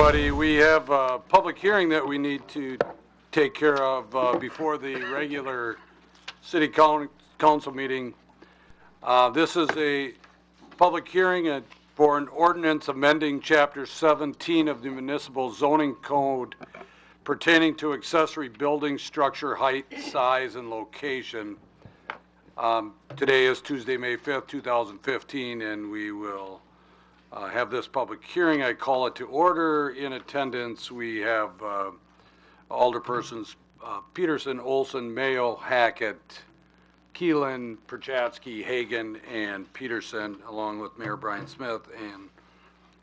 everybody. We have a public hearing that we need to take care of before the regular city council meeting. This is a public hearing for an ordinance amending Chapter 17 of the Municipal Zoning Code pertaining to accessory building structure, height, size, and location. Today is Tuesday, May 5th, 2015, and we will have this public hearing. I call it to order. In attendance, we have alderpersons Peterson, Olson, Mayo, Hackett, Keelan, Perchatsky, Hagan, and Peterson, along with Mayor Brian Smith, and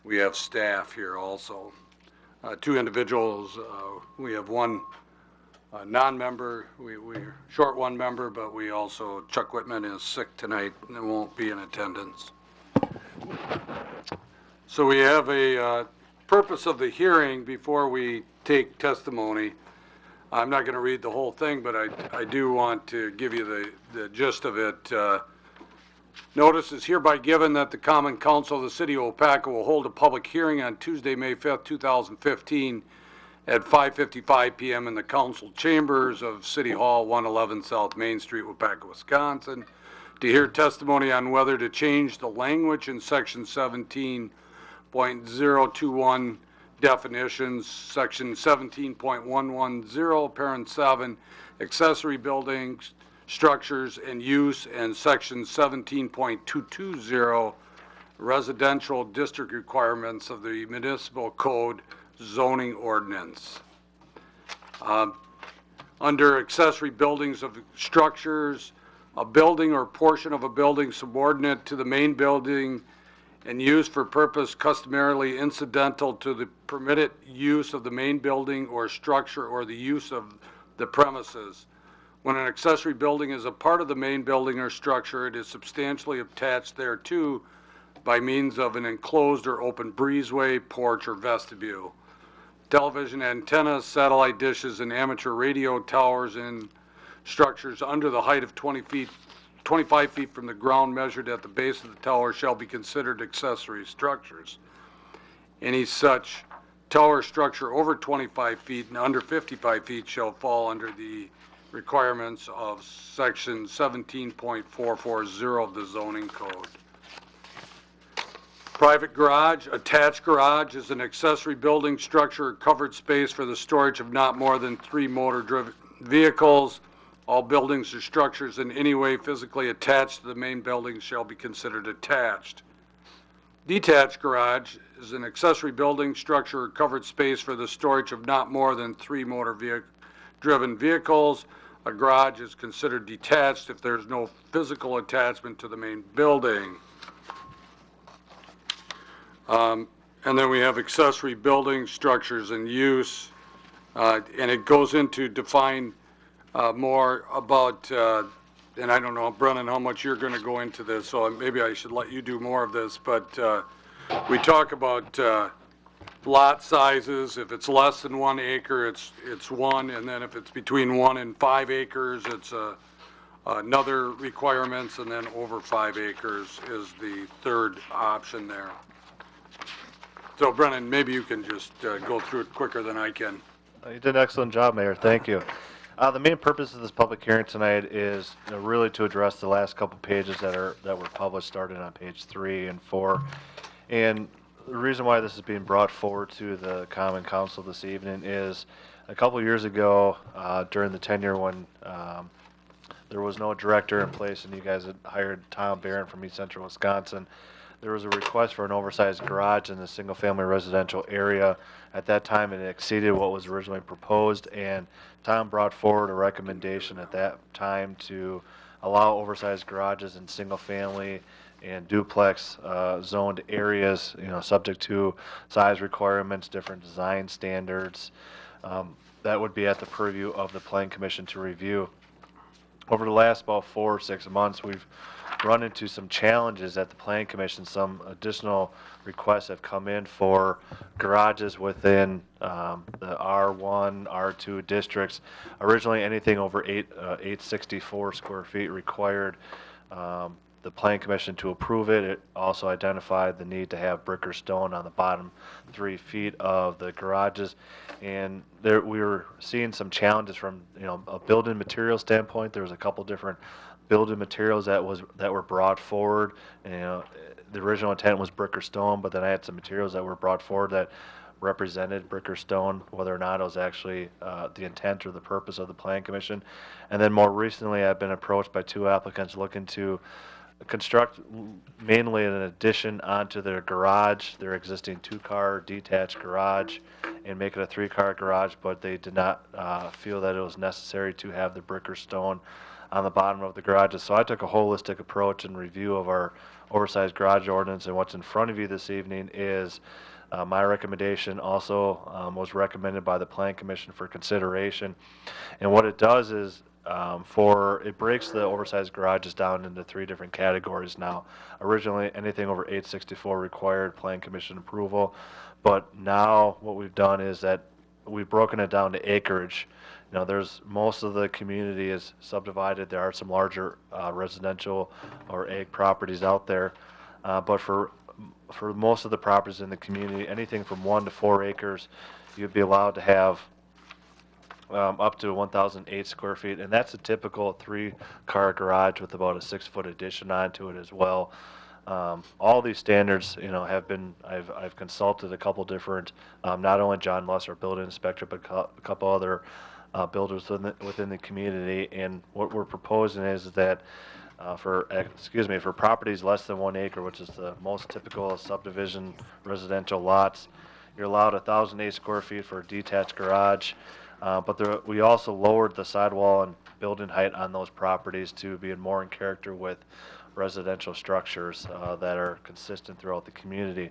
we have staff here also. Two individuals. We have one non-member. We're short one member, but we also, Chuck Whitman is sick tonight and won't be in attendance. So we have a purpose of the hearing before we take testimony. I'm not going to read the whole thing, but I do want to give you the gist of it. Notice is hereby given that the Common Council of the City of Waupaca will hold a public hearing on Tuesday, May 5th, 2015 at 5:55 p.m. in the council chambers of City Hall, 111 South Main Street, Waupaca, Wisconsin, to hear testimony on whether to change the language in Section 17.021 definitions, Section 17.110, Parent 7, accessory buildings, structures and use, and Section 17.220, residential district requirements of the Municipal Code zoning ordinance. Under accessory buildings of structures, a building or portion of a building subordinate to the main building and used for purpose customarily incidental to the permitted use of the main building or structure or the use of the premises. When an accessory building is a part of the main building or structure, it is substantially attached thereto by means of an enclosed or open breezeway, porch, or vestibule. Television antennas, satellite dishes, and amateur radio towers in structures under the height of 25 feet from the ground measured at the base of the tower shall be considered accessory structures. Any such tower structure over 25 feet and under 55 feet shall fall under the requirements of Section 17.440 of the zoning code. Private garage. Attached garage is an accessory building structure or covered space for the storage of not more than 3 motor-driven vehicles. All buildings or structures in any way physically attached to the main building shall be considered attached. Detached garage is an accessory building structure or covered space for the storage of not more than 3 motor-driven vehicles. A garage is considered detached if there's no physical attachment to the main building. And then we have accessory building structures and use, and it goes into define more about, and I don't know, Brennan, how much you're going to go into this, so maybe I should let you do more of this, but we talk about lot sizes. If it's less than 1 acre, it's 1, and then if it's between 1 and 5 acres, it's another requirements, and then over 5 acres is the third option there. So, Brennan, maybe you can just go through it quicker than I can. You did an excellent job, Mayor. Thank you. The main purpose of this public hearing tonight is really to address the last couple pages that were published, starting on page 3 and 4. And the reason why this is being brought forward to the Common Council this evening is a couple years ago, during the tenure when there was no director in place and you guys had hired Tom Barron from East Central Wisconsin, there was a request for an oversized garage in the single-family residential area. At that time, it exceeded what was originally proposed, and Tom brought forward a recommendation at that time to allow oversized garages in single-family and duplex zoned areas, subject to size requirements, different design standards. That would be at the purview of the Planning Commission to review. Over the last about 4 or 6 months, we've run into some challenges at the Planning Commission. Some additional requests have come in for garages within the R1, R2 districts. Originally, anything over 864 square feet required the Plan Commission to approve it. It also identified the need to have brick or stone on the bottom 3 feet of the garages. And there, we were seeing some challenges from, a building material standpoint. There was a couple different building materials that were brought forward. The original intent was brick or stone, but then I had some materials that were brought forward that represented brick or stone, whether or not it was actually the intent or the purpose of the Plan Commission. And then more recently, I've been approached by 2 applicants looking to construct mainly an addition onto their garage, their existing 2-car detached garage, and make it a 3-car garage, but they did not feel that it was necessary to have the brick or stone on the bottom of the garages. So I took a holistic approach and review of our oversized garage ordinance, and what's in front of you this evening is my recommendation also was recommended by the Plan Commission for consideration. And what it does is it breaks the oversized garages down into 3 different categories now. Originally, anything over 864 required Plan Commission approval, but now what we've done is that we've broken it down to acreage. There's most of the community is subdivided. There are some larger residential or ag properties out there, but for most of the properties in the community, anything from 1 to 4 acres, you'd be allowed to have up to 1,008 square feet, and that's a typical 3-car garage with about a 6-foot addition onto it as well. All these standards, have been, I've consulted a couple different, not only John Luss, our building inspector, but a couple other builders within the community, and what we're proposing is that for properties less than 1 acre, which is the most typical subdivision residential lots, you're allowed 1,008 square feet for a detached garage, but we also lowered the sidewall and building height on those properties to be more in character with residential structures that are consistent throughout the community.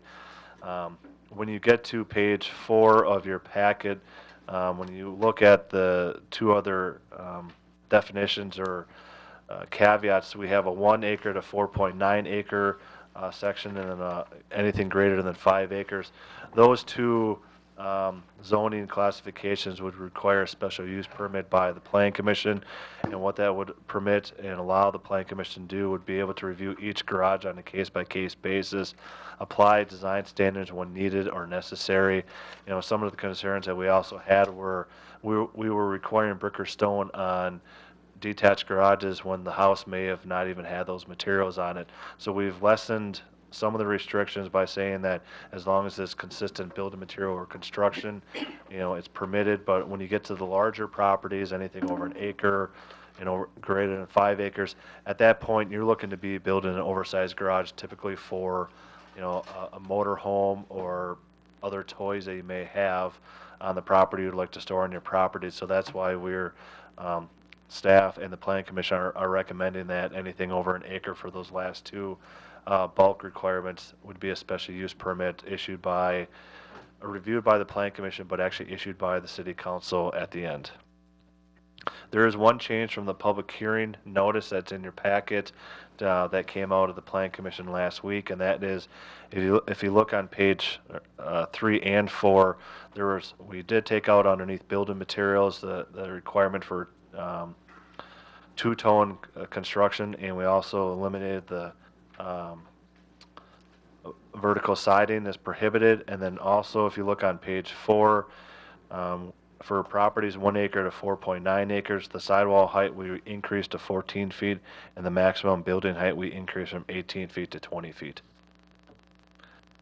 When you get to page 4 of your packet, when you look at the 2 other definitions or caveats, we have a 1 acre to 4.9 acre section, and then anything greater than 5 acres. Those 2 zoning classifications would require a special use permit by the Plan Commission, and what that would permit and allow the Plan Commission to do would be able to review each garage on a case-by-case basis, apply design standards when needed or necessary. Some of the concerns that we also had were we were requiring brick or stone on detached garages when the house may have not even had those materials on it. So we've lessened some of the restrictions by saying that as long as it's consistent building material or construction, it's permitted. But when you get to the larger properties, anything over 1 acre, greater than 5 acres, at that point you're looking to be building an oversized garage, typically for, a motor home or other toys that you may have on the property you'd like to store on your property. So that's why we're staff and the Planning Commission are recommending that anything over 1 acre for those last 2 bulk requirements would be a special use permit reviewed by the Planning Commission, but actually issued by the City Council at the end. There is one change from the public hearing notice that's in your packet that came out of the Planning Commission last week, and that is, if you look on page 3 and 4, we did take out underneath building materials the requirement for 2-tone construction, and we also eliminated the vertical siding is prohibited. And then also, if you look on page 4, for properties 1 acre to 4.9 acres, the sidewall height we increased to 14 feet, and the maximum building height we increased from 18 feet to 20 feet.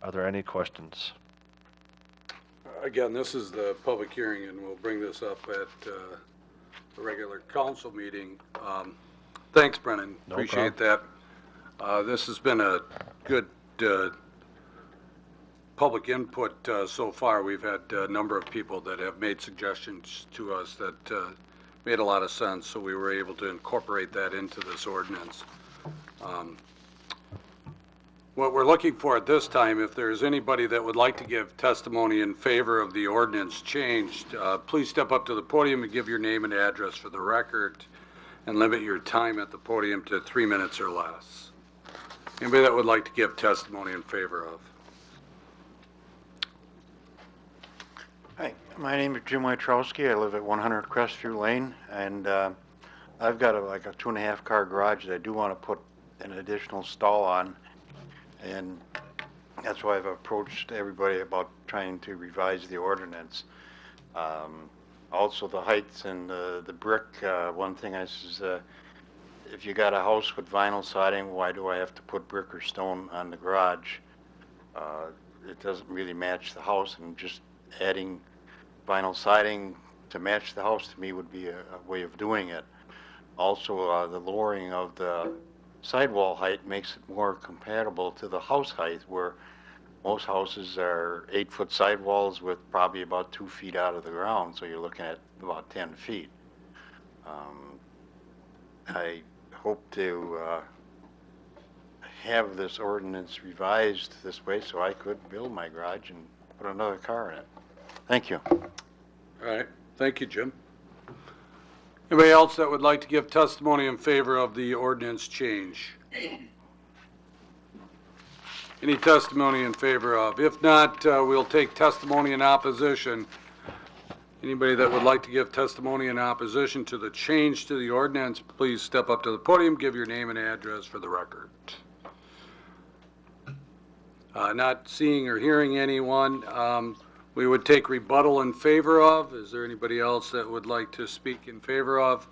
Are there any questions? Again, this is the public hearing, and we'll bring this up at the regular council meeting. Thanks, Brennan. No Appreciate that. This has been a good public input so far. We've had a number of people that have made suggestions to us that made a lot of sense, so we were able to incorporate that into this ordinance. What we're looking for at this time, if there's anybody that would like to give testimony in favor of the ordinance changed, please step up to the podium and give your name and address for the record, and limit your time at the podium to 3 minutes or less. Anybody that would like to give testimony in favor of? Hi, my name is Jim Wojtrowski. I live at 100 Crestview Lane, and I've got like a 2.5-car garage that I do want to put an additional stall on, and that's why I've approached everybody about trying to revise the ordinance. Also the heights and the brick, one thing I says, if you got a house with vinyl siding, why do I have to put brick or stone on the garage? It doesn't really match the house, and just adding vinyl siding to match the house to me would be a way of doing it. Also, the lowering of the sidewall height makes it more compatible to the house height, where most houses are 8-foot sidewalls with probably about 2 feet out of the ground, so you're looking at about 10 feet. I hope to have this ordinance revised this way so I could build my garage and put another car in it. Thank you. All right, thank you, Jim. Anybody else that would like to give testimony in favor of the ordinance change? Any testimony in favor of? If not, we'll take testimony in opposition. Anybody that would like to give testimony in opposition to the change to the ordinance, please step up to the podium, give your name and address for the record. Not seeing or hearing anyone, we would take rebuttal in favor of. Is there anybody else that would like to speak in favor of?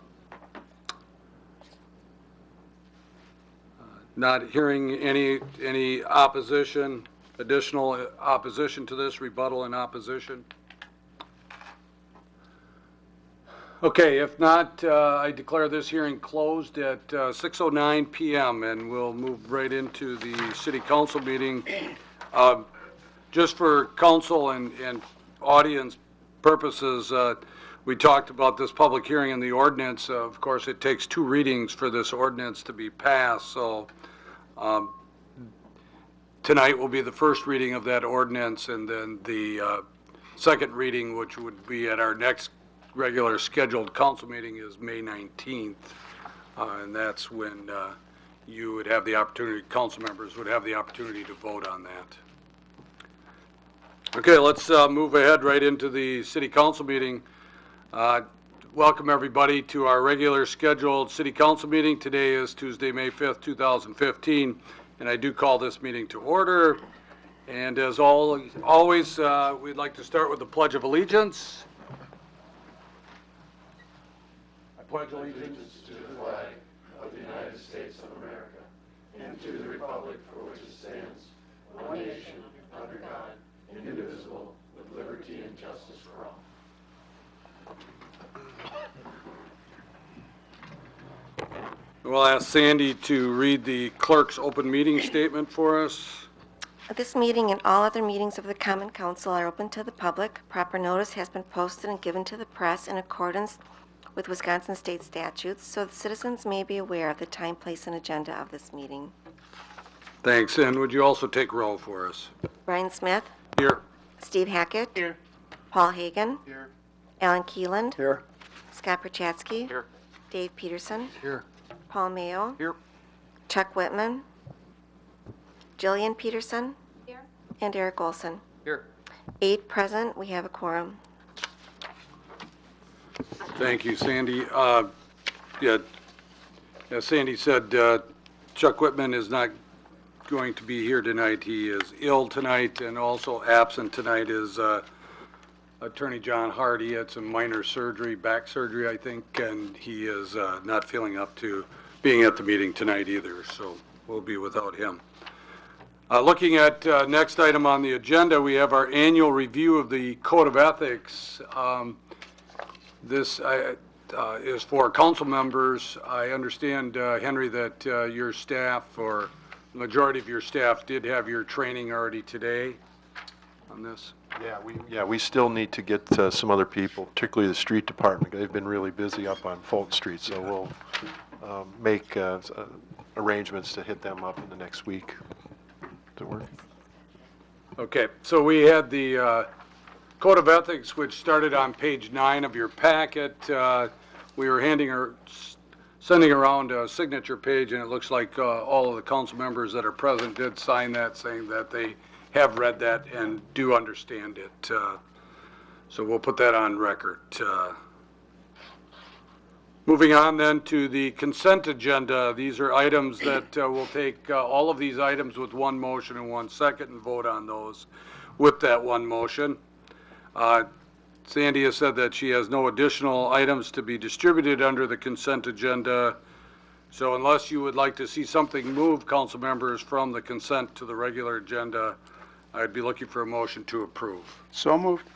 Not hearing any opposition, additional opposition to this, rebuttal in opposition? Okay, if not, I declare this hearing closed at 6:09 p.m. and we'll move right into the city council meeting. Just for council and audience purposes, we talked about this public hearing and the ordinance. Of course, it takes 2 readings for this ordinance to be passed, so tonight will be the first reading of that ordinance, and then the second reading, which would be at our next regular scheduled council meeting, is May 19th, and that's when you would have the opportunity, council members would have the opportunity to vote on that. Okay, let's move ahead right into the city council meeting. Welcome everybody to our regular scheduled city council meeting. Today is Tuesday, May 5th, 2015, and I do call this meeting to order. And as always, we'd like to start with the Pledge of Allegiance. I pledge allegiance to the flag of the United States of America and to the republic for which it stands, one nation, under God, indivisible, with liberty and justice for all. We'll ask Sandy to read the clerk's open meeting statement for us. This meeting and all other meetings of the Common Council are open to the public. Proper notice has been posted and given to the press in accordance with Wisconsin state statutes, so that citizens may be aware of the time, place, and agenda of this meeting. Thanks, and would you also take roll for us? Brian Smith. Here. Steve Hackett. Here. Paul Hagan. Here. Alan Keeland. Here. Scott Perchatsky. Here. Dave Peterson. Here. Paul Mayo. Here. Chuck Whitman. Jillian Peterson. Here. And Eric Olson. Here. 8 present. We have a quorum. Thank you, Sandy. Yeah, as Sandy said, Chuck Whitman is not going to be here tonight. He is ill tonight, and also absent tonight is Attorney John Hardy. He had some minor surgery, back surgery, I think, and he is not feeling up to being at the meeting tonight either, so we'll be without him. Looking at next item on the agenda, we have our annual review of the Code of Ethics. This is for council members. I understand, Henry, that your staff, or the majority of your staff, did have your training already today on this. Yeah, we still need to get some other people, particularly the street department. They've been really busy up on Fulton Street, so we'll make arrangements to hit them up in the next week. Does it work? Okay, so we had the Code of Ethics, which started on page 9 of your packet. We were sending around a signature page, and it looks like all of the council members that are present did sign that, saying that they have read that and do understand it. So we'll put that on record. Moving on then to the consent agenda. These are items that we'll take all of these items with one motion and 1 second and vote on those with that one motion. Sandy has said that she has no additional items to be distributed under the consent agenda. So unless you would like to see something move, council members, from the consent to the regular agenda, I'd be looking for a motion to approve. So moved.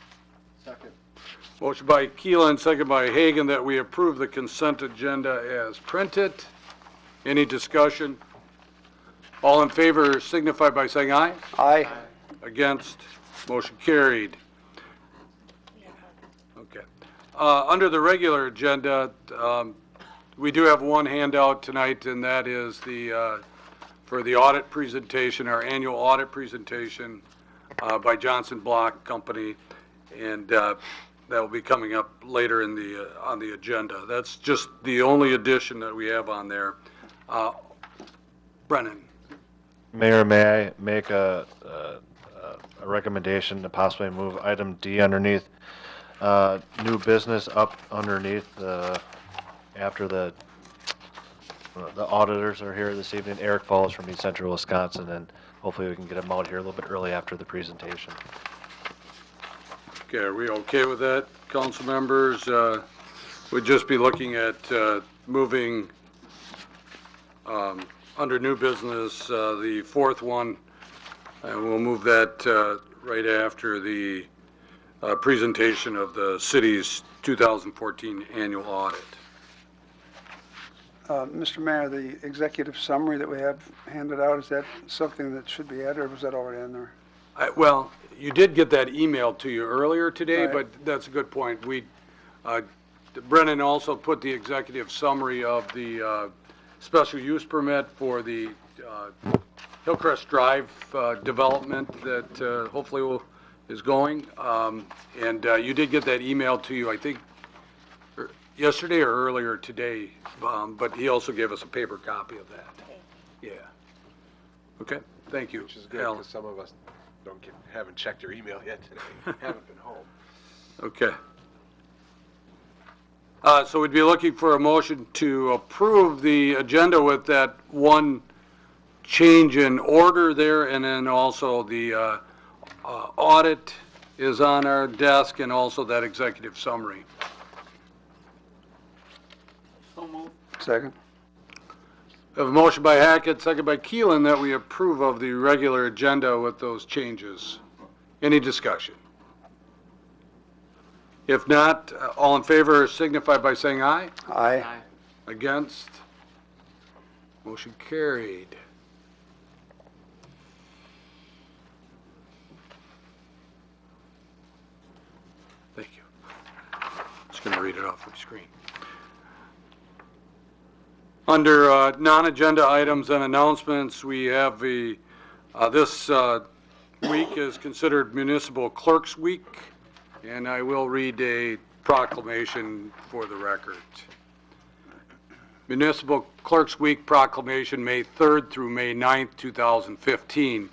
Motion by Keelan, second by Hagan, that we approve the consent agenda as printed. Any discussion? All in favor signify by saying aye. Aye. Against? Motion carried. Okay. Under the regular agenda, we do have one handout tonight, and that is for the audit presentation, our annual audit presentation by Johnson Block Company, and that will be coming up later in on the agenda. That's just the only addition that we have on there. Brennan. Mayor, may I make a recommendation to possibly move item D underneath new business up underneath after the auditors are here this evening. Eric Falls from East Central Wisconsin, and hopefully we can get him out here a little bit early after the presentation. Okay, are we okay with that, council members? We'd just be looking at moving under new business, the fourth one, and we'll move that right after the presentation of the city's 2014 annual audit. Mr. Mayor, the executive summary that we have handed out, is that something that should be added, or was that already in there? Well, you did get that email to you earlier today, Right. but that's a good point. Brennan also put the executive summary of the special use permit for the Hillcrest Drive development that hopefully is going. And you did get that email to you, I think, yesterday or earlier today, but he also gave us a paper copy of that. Yeah. Okay, thank you. Which is good, Al. because some of us haven't checked your email yet today, haven't been home. Okay. So we'd be looking for a motion to approve the agenda with that one change in order there, and then also the audit is on our desk, and also that executive summary. Second. We have a motion by Hackett, second by Keelan, that we approve of the regular agenda with those changes. Any discussion? If not, all in favor signify by saying aye. Aye. Against? Motion carried. Thank you. Just going to read it off the screen. Under non-agenda items and announcements, we have this week is considered Municipal Clerks Week, and I will read a proclamation for the record. Municipal Clerks Week proclamation, May 3rd through May 9th, 2015.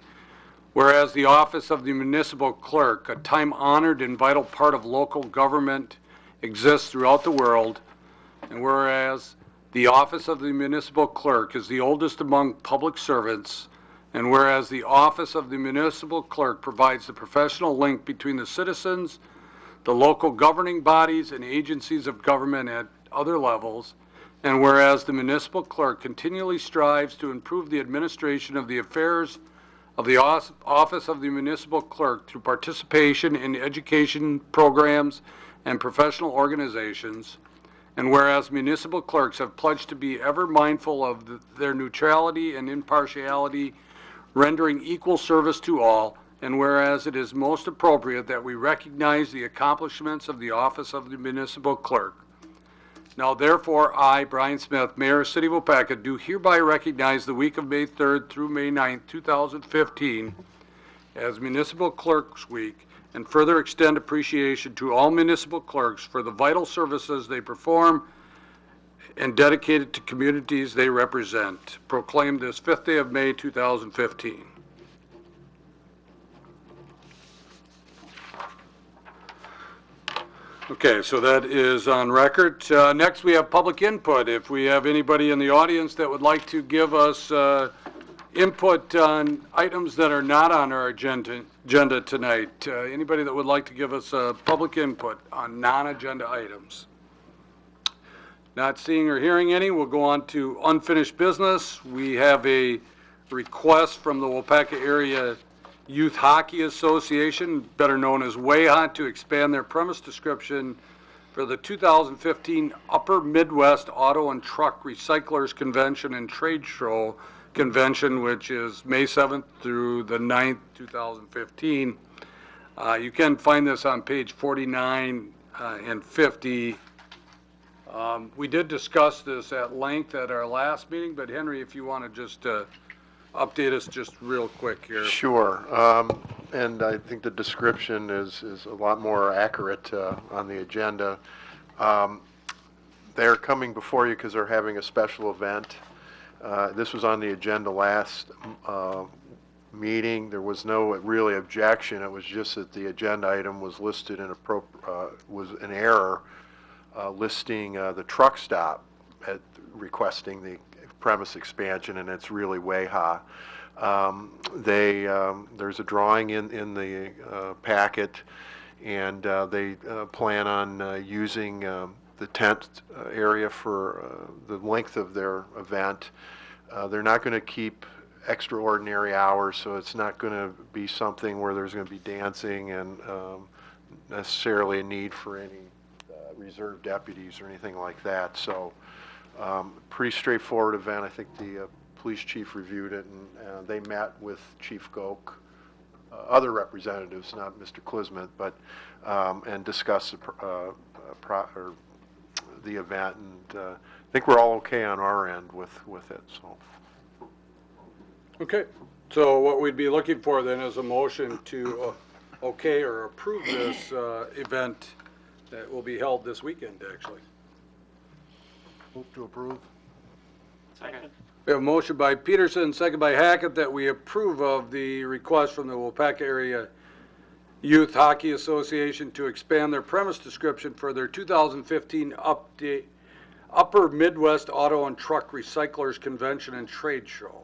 Whereas the office of the municipal clerk, a time-honored and vital part of local government, exists throughout the world, and whereas the office of the municipal clerk is the oldest among public servants, and whereas the office of the municipal clerk provides the professional link between the citizens, the local governing bodies, and agencies of government at other levels, and whereas the municipal clerk continually strives to improve the administration of the affairs of the office of the municipal clerk through participation in education programs and professional organizations, and whereas municipal clerks have pledged to be ever mindful of their neutrality and impartiality, rendering equal service to all, and whereas it is most appropriate that we recognize the accomplishments of the office of the municipal clerk. Now therefore, I, Brian Smith, Mayor of City of Waupaca, do hereby recognize the week of May 3rd through May 9th, 2015 as Municipal Clerks Week, and further extend appreciation to all municipal clerks for the vital services they perform and dedicated to communities they represent. Proclaimed this 5th day of May, 2015. Okay, so that is on record. Next, we have public input. If we have anybody in the audience that would like to give us input on items that are not on our agenda tonight, anybody that would like to give us public input on non-agenda items? Not seeing or hearing any, we'll go on to unfinished business. We have a request from the Waupaca Area Youth Hockey Association, better known as WAHA, to expand their premise description for the 2015 Upper Midwest Auto and Truck Recyclers Convention and Trade Show Convention, which is May 7th through the 9th, 2015. You can find this on page 49 and 50. We did discuss this at length at our last meeting, but Henry, if you want to just update us just real quick here. Sure. And I think the description is a lot more accurate on the agenda. They're coming before you because they're having a special event. This was on the agenda last meeting. There was no really objection. It was just that the agenda item was listed in was an error listing the truck stop at requesting the premise expansion, and it's really WAHA. There's a drawing in the packet, and they plan on using the tent area for the length of their event. They're not going to keep extraordinary hours, so it's not going to be something where there's going to be dancing and necessarily a need for any reserve deputies or anything like that. So pretty straightforward event. I think the police chief reviewed it, and they met with Chief Goke, other representatives, not Mr. Klismet, but and discussed the event, and I think we're all okay on our end with it. So. Okay, so what we'd be looking for then is a motion to okay or approve this event that will be held this weekend, actually. Move to approve. Second. We have a motion by Peterson, second by Hackett, that we approve of the request from the Waupaca Area Youth Hockey Association to expand their premise description for their 2015 Upper Midwest Auto and Truck Recyclers Convention and Trade Show.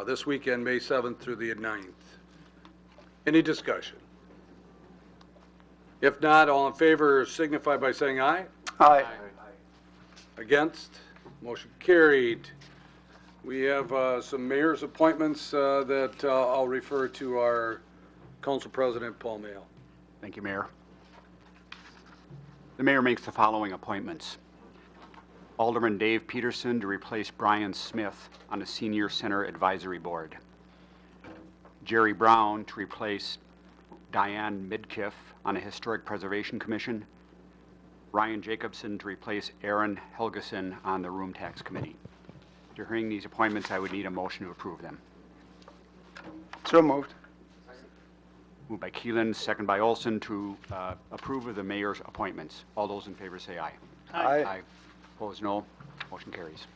This weekend, May 7th through the 9th. Any discussion? If not, all in favor signify by saying aye. Aye. Against? Motion carried. We have some mayor's appointments that I'll refer to our Council President, Paul Mayo. Thank you, Mayor. The mayor makes the following appointments. Alderman Dave Peterson to replace Brian Smith on the Senior Center Advisory Board. Jerry Brown to replace Diane Midkiff on the Historic Preservation Commission. Ryan Jacobson to replace Aaron Helgeson on the Room Tax Committee. After hearing these appointments, I would need a motion to approve them. So moved. Moved by Keelan, second by Olson to approve of the mayor's appointments. All those in favor say aye. Aye. Opposed, no. Motion carries.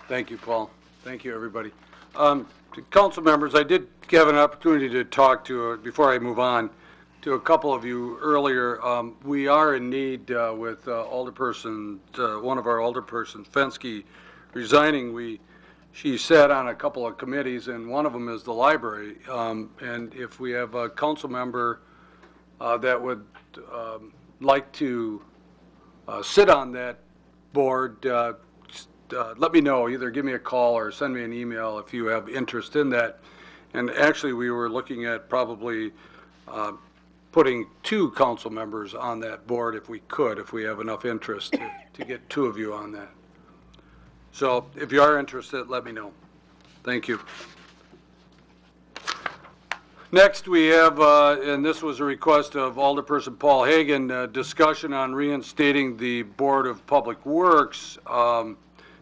Thank you, Paul. Thank you, everybody. To council members, I did have an opportunity to talk to, before I move on, to a couple of you earlier. We are in need with alderperson, one of our alderpersons, Fensky, resigning. She sat on a couple of committees, and one of them is the library. And if we have a council member that would like to sit on that board, let me know. Either give me a call or send me an email if you have interest in that. And actually, we were looking at probably putting 2 council members on that board if we could, if we have enough interest to get 2 of you on that. So if you are interested, let me know. Thank you. Next, we have, and this was a request of Alderperson Paul Hagan, discussion on reinstating the Board of Public Works.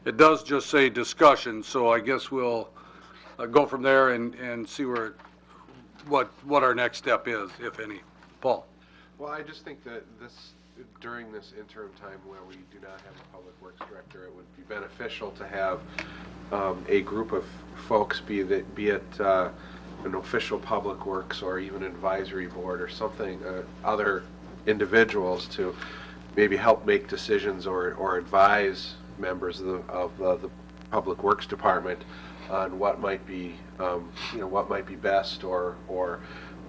It does just say discussion, so I guess we'll go from there and see what our next step is, if any. Paul. Well, I just think that during this interim time where we do not have a public works director, it would be beneficial to have a group of folks, be it an official public works or even an advisory board or something, other individuals to maybe help make decisions or advise members of the Public Works Department on what might be, what might be best, or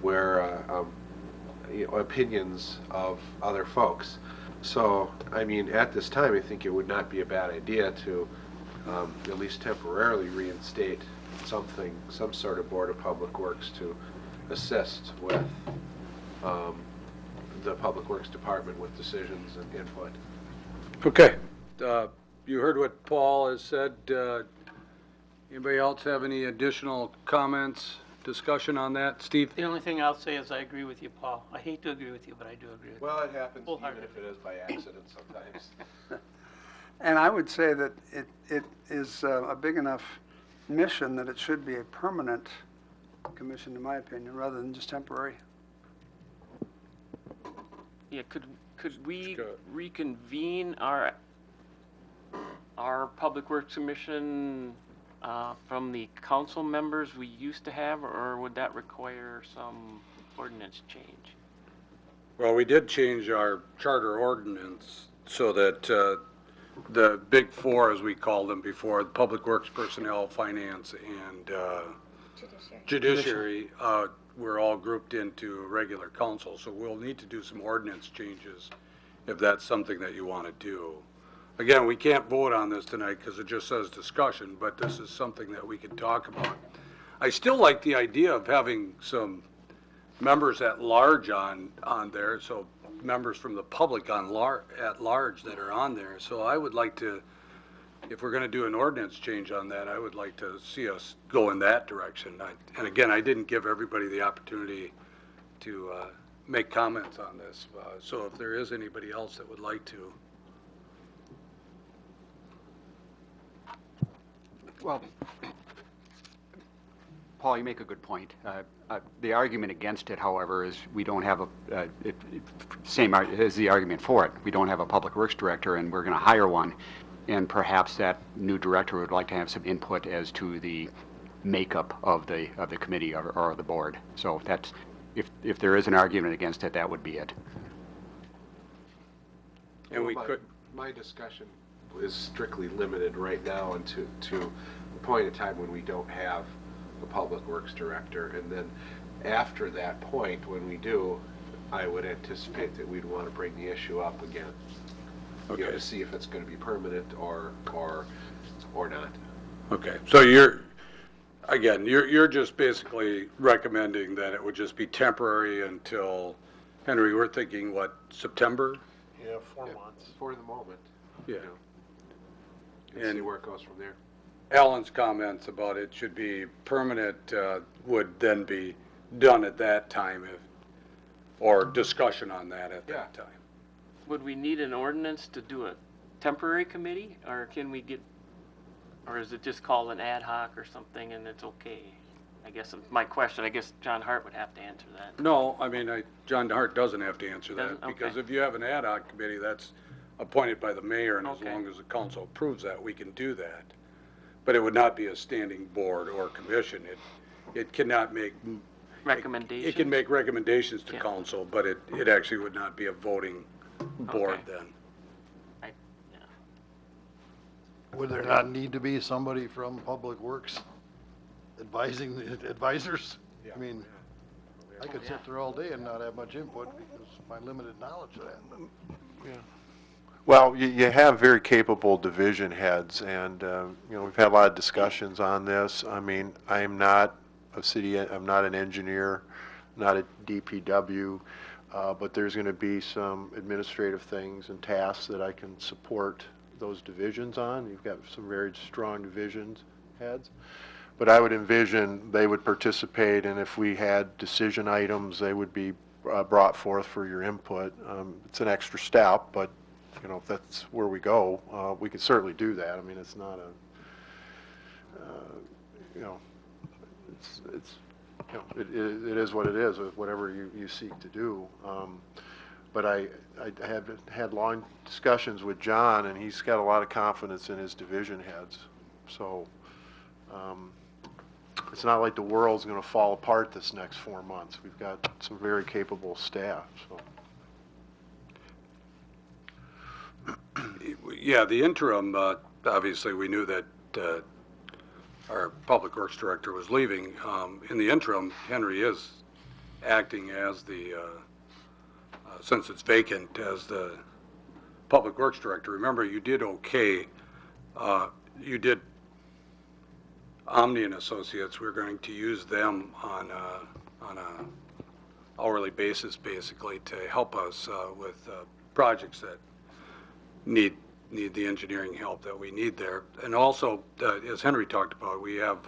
where opinions of other folks. So, I mean, at this time, I think it would not be a bad idea to at least temporarily reinstate some sort of Board of Public Works to assist with the Public Works Department with decisions and input. Okay. You heard what Paul has said. Anybody else have any additional comments, discussion on that? Steve? The only thing I'll say is I agree with you, Paul. I hate to agree with you, but I do agree with you. Well, it happens even Wholeheartedly. if it is by accident sometimes. And I would say that it is a big enough mission that it should be a permanent commission, in my opinion, rather than just temporary. Yeah, could we Scott. reconvene our Public Works Commission from the council members we used to have, or would that require some ordinance change? Well, we did change our charter ordinance so that the big four, as we called them before, the Public Works, Personnel, Finance, and Judiciary, were all grouped into regular council. So we'll need to do some ordinance changes if that's something that you want to do. Again, we can't vote on this tonight because it just says discussion, but this is something that we can talk about. I still like the idea of having some members at large on there, so members from the public at large that are on there. So I would like to, if we're going to do an ordinance change on that, I would like to see us go in that direction. And again, I didn't give everybody the opportunity to make comments on this. So if there is anybody else that would like to. Well, Paul, you make a good point. The argument against it, however, is we don't have same as the argument for it. We don't have a public works director, and we're going to hire one. And perhaps that new director would like to have some input as to the makeup of the committee or the board. So that's, if there is an argument against it, that would be it. And we Well, could. My discussion is strictly limited right now and to the point in time when we don't have a Public Works Director. And then after that point, when we do, I would anticipate that we'd want to bring the issue up again. Okay. To see if it's going to be permanent or not. Okay, so you're just basically recommending that it would just be temporary until, Henry, we're thinking, what, September? Yeah, 4 months. For the moment. Yeah. And see And- where it goes from there. Alan's comments about it should be permanent would then be done at that time, or discussion on that at that time. Would we need an ordinance to do a temporary committee, or can we get, or is it just called an ad hoc or something and it's okay? I guess my question, I guess John Hart would have to answer that. No, I mean, John Hart doesn't have to answer that, Doesn't? Okay. because if you have an ad hoc committee, that's appointed by the mayor, and as Okay. long as the council approves that, we can do that. But it would not be a standing board or commission. It cannot make. Recommendations? It can make recommendations to Yeah. council, but it actually would not be a voting board Okay. then. Would there not need to be somebody from Public Works advising the advisors? I mean, I could sit there all day and not have much input because of my limited knowledge of that. But Well, you have very capable division heads, and, we've had a lot of discussions on this. I mean, I'm not an engineer, not a DPW, but there's going to be some administrative things and tasks that I can support those divisions on. You've got some very strong divisions heads. But I would envision they would participate, and if we had decision items, they would be brought forth for your input. It's an extra step, but if that's where we go, we could certainly do that. I mean, it's not it is what it is, whatever you seek to do. But I have had long discussions with John, and he's got a lot of confidence in his division heads. So it's not like the world's going to fall apart this next 4 months. We've got some very capable staff. So. Yeah, the interim, obviously, we knew that our Public Works Director was leaving. In the interim, Henry is acting as the, since it's vacant, as the Public Works Director. Remember, you did you did Omni and Associates. We're going to use them on a hourly basis, basically, to help us with projects that need the engineering help that we need there. And also, as Henry talked about, we have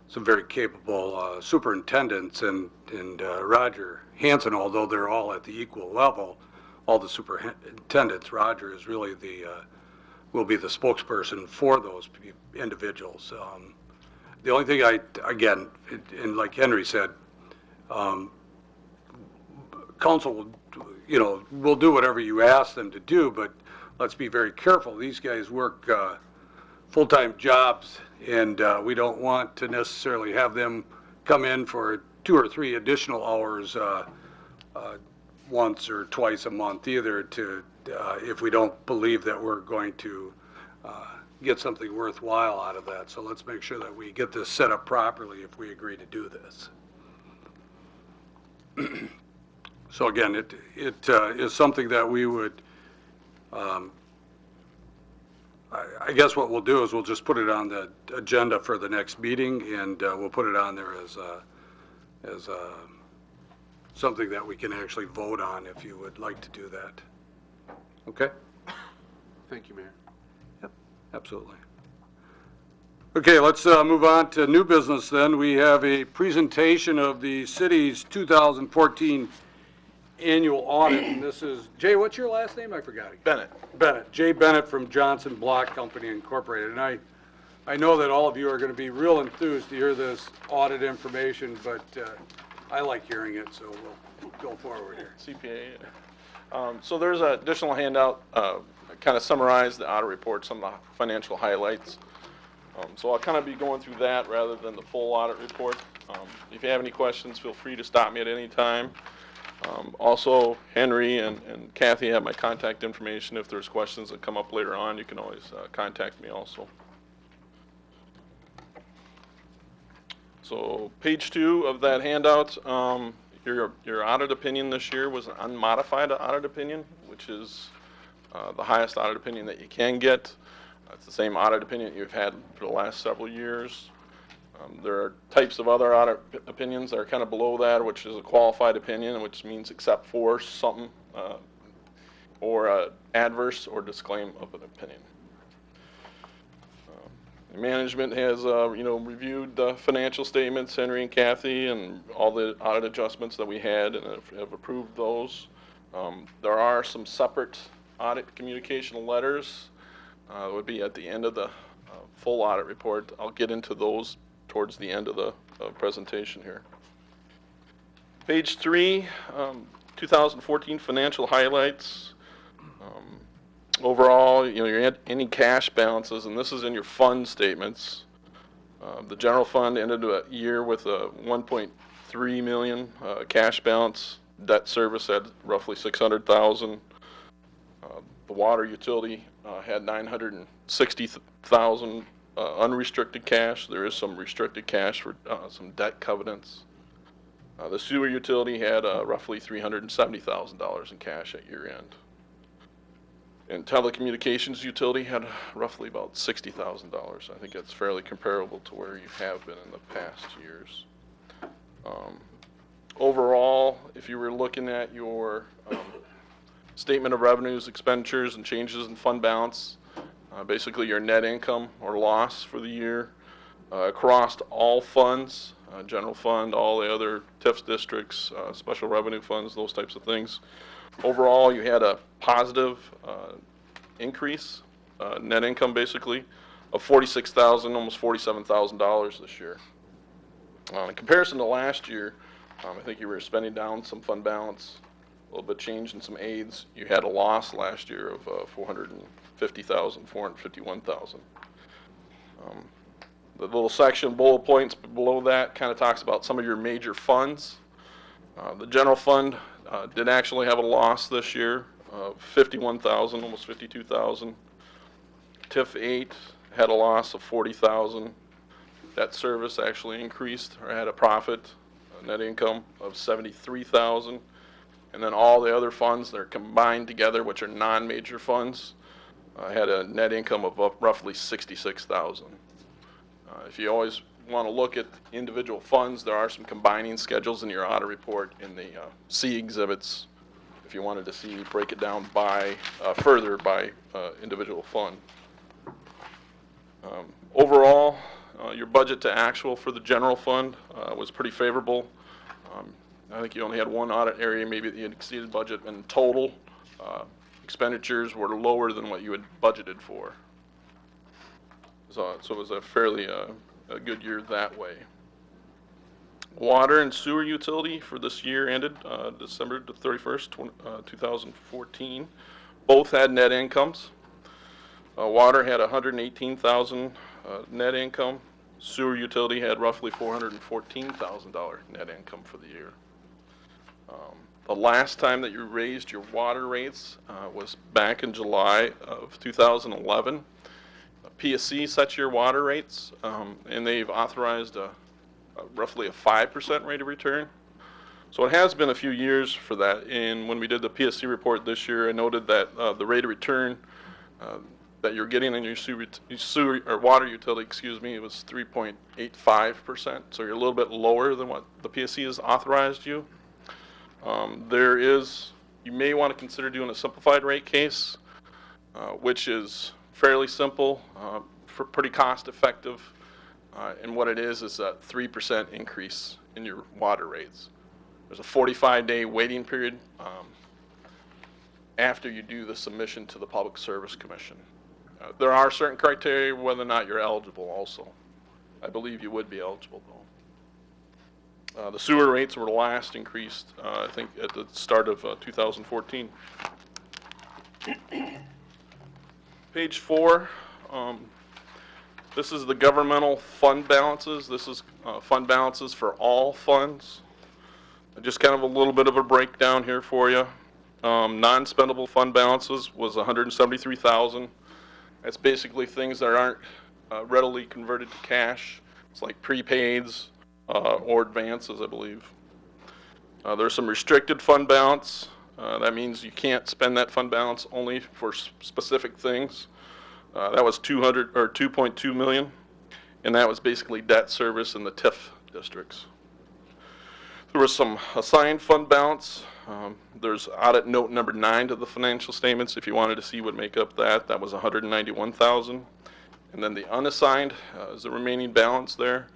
some very capable superintendents, and Roger Hanson, although they're all at the equal level, all the superintendents, Roger is really will be the spokesperson for those individuals. The only thing again, and like Henry said, council will do whatever you ask them to do, but let's be very careful. These guys work full-time jobs, and we don't want to necessarily have them come in for 2 or 3 additional hours once or twice a month either, to if we don't believe that we're going to get something worthwhile out of that. So let's make sure that we get this set up properly if we agree to do this. So again, it is something that we would, I guess what we'll do is we'll just put it on the agenda for the next meeting, and we'll put it on there as something that we can actually vote on if you would like to do that. Okay? Thank you, Mayor. Yep, absolutely. Okay, let's move on to new business then. We have a presentation of the city's 2014 annual audit, and this is, Jay, what's your last name? I forgot it. Bennett. Bennett. Jay Bennett from Johnson Block Company Incorporated. And I know that all of you are going to be real enthused to hear this audit information, but I like hearing it, so we'll go forward here. CPA. So there's an additional handout, kind of summarize the audit report, some of the financial highlights. So I'll kind of be going through that rather than the full audit report. If you have any questions, feel free to stop me at any time. Also, Henry and Kathy have my contact information. If there's questions that come up later on, you can always contact me also. So page 2 of that handout, your audit opinion this year was an unmodified audit opinion, which is the highest audit opinion that you can get. It's the same audit opinion you've had for the last several years. There are types of other audit opinions that are kind of below that, which is a qualified opinion, which means except for something, or adverse or disclaim of an opinion. Management has, reviewed the financial statements, Henry and Kathy, and all the audit adjustments that we had, and have approved those. There are some separate audit communication letters that would be at the end of the full audit report. I'll get into those towards the end of the presentation here. Page 3, 2014 financial highlights. Overall, your any cash balances, and this is in your fund statements. The general fund ended a year with a 1.3 million cash balance. Debt service had roughly 600,000. The water utility had 960,000 unrestricted cash. There is some restricted cash for some debt covenants. The sewer utility had roughly $370,000 in cash at year end. And telecommunications utility had roughly about $60,000. I think that's fairly comparable to where you have been in the past years. Overall, if you were looking at your statement of revenues, expenditures, and changes in fund balance, basically your net income or loss for the year across all funds, general fund, all the other TIFs districts, special revenue funds, those types of things. Overall, you had a positive increase, net income basically, of $46,000, almost $47,000 this year. In comparison to last year, I think you were spending down some fund balance, a little bit change in some aids. You had a loss last year of $450,000, $451,000. The little section, bullet points below that, kind of talks about some of your major funds. The general fund did actually have a loss this year of 51,000, almost 52,000. TIF 8 had a loss of 40,000. Debt service actually increased or had a profit, a net income of 73,000. And then all the other funds that are combined together, which are non-major funds, had a net income of roughly 66,000. If you always want to look at individual funds, there are some combining schedules in your audit report in the C exhibits if you wanted to see, break it down by further by individual fund. Overall, your budget to actual for the general fund was pretty favorable. I think you only had one audit area maybe that you had exceeded budget, and total expenditures were lower than what you had budgeted for. So it was a fairly a good year that way. Water and sewer utility for this year ended December 31st, 2014. Both had net incomes. Water had 118,000 net income. Sewer utility had roughly $414,000 net income for the year. The last time that you raised your water rates was back in July of 2011. PSC sets your water rates, and they've authorized roughly a 5% rate of return. So it has been a few years for that, and when we did the PSC report this year, I noted that the rate of return that you're getting in your sewer or water utility, excuse me, it was 3.85%, so you're a little bit lower than what the PSC has authorized you. You may want to consider doing a simplified rate case, which is fairly simple, pretty cost effective, and what it is a 3% increase in your water rates. There's a 45-day waiting period after you do the submission to the Public Service Commission. There are certain criteria whether or not you're eligible also. I believe you would be eligible though. The sewer rates were last increased, I think, at the start of 2014. Page 4, this is the governmental fund balances. This is fund balances for all funds. Just kind of a little bit of a breakdown here for you. Non-spendable fund balances was 173,000. That's basically things that aren't readily converted to cash. It's like prepaids or advances, I believe. There's some restricted fund balance. That means you can't spend that fund balance only for specific things. That was 2.2 million, and that was basically debt service in the TIF districts. There was some assigned fund balance. There's audit note number 9 to the financial statements. If you wanted to see what make up that, that was 191,000. And then the unassigned is the remaining balance there,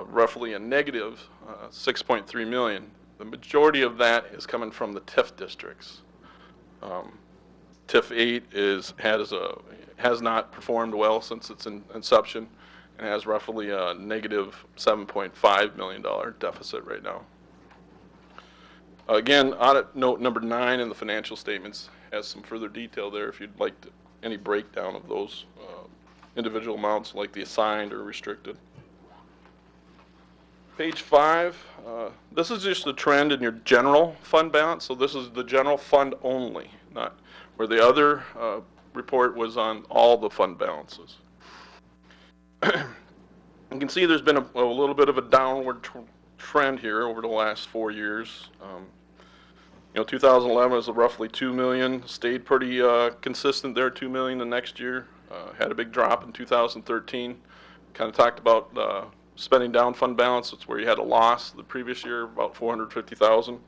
roughly a negative 6.3 million. The majority of that is coming from the TIF districts. TIF 8 has not performed well since its inception, and has roughly a negative $7.5 million deficit right now. Again, audit note number 9 in the financial statements has some further detail there if you'd like any breakdown of those individual amounts, like the assigned or restricted. Page 5, this is just the trend in your general fund balance. So this is the general fund only, not where the other report was on all the fund balances. You can see there's been a little bit of a downward trend here over the last 4 years. 2011 was roughly 2 million, stayed pretty consistent there, 2 million the next year. Had a big drop in 2013. Kind of talked about spending down fund balance. It's where you had a loss the previous year, about 450,000.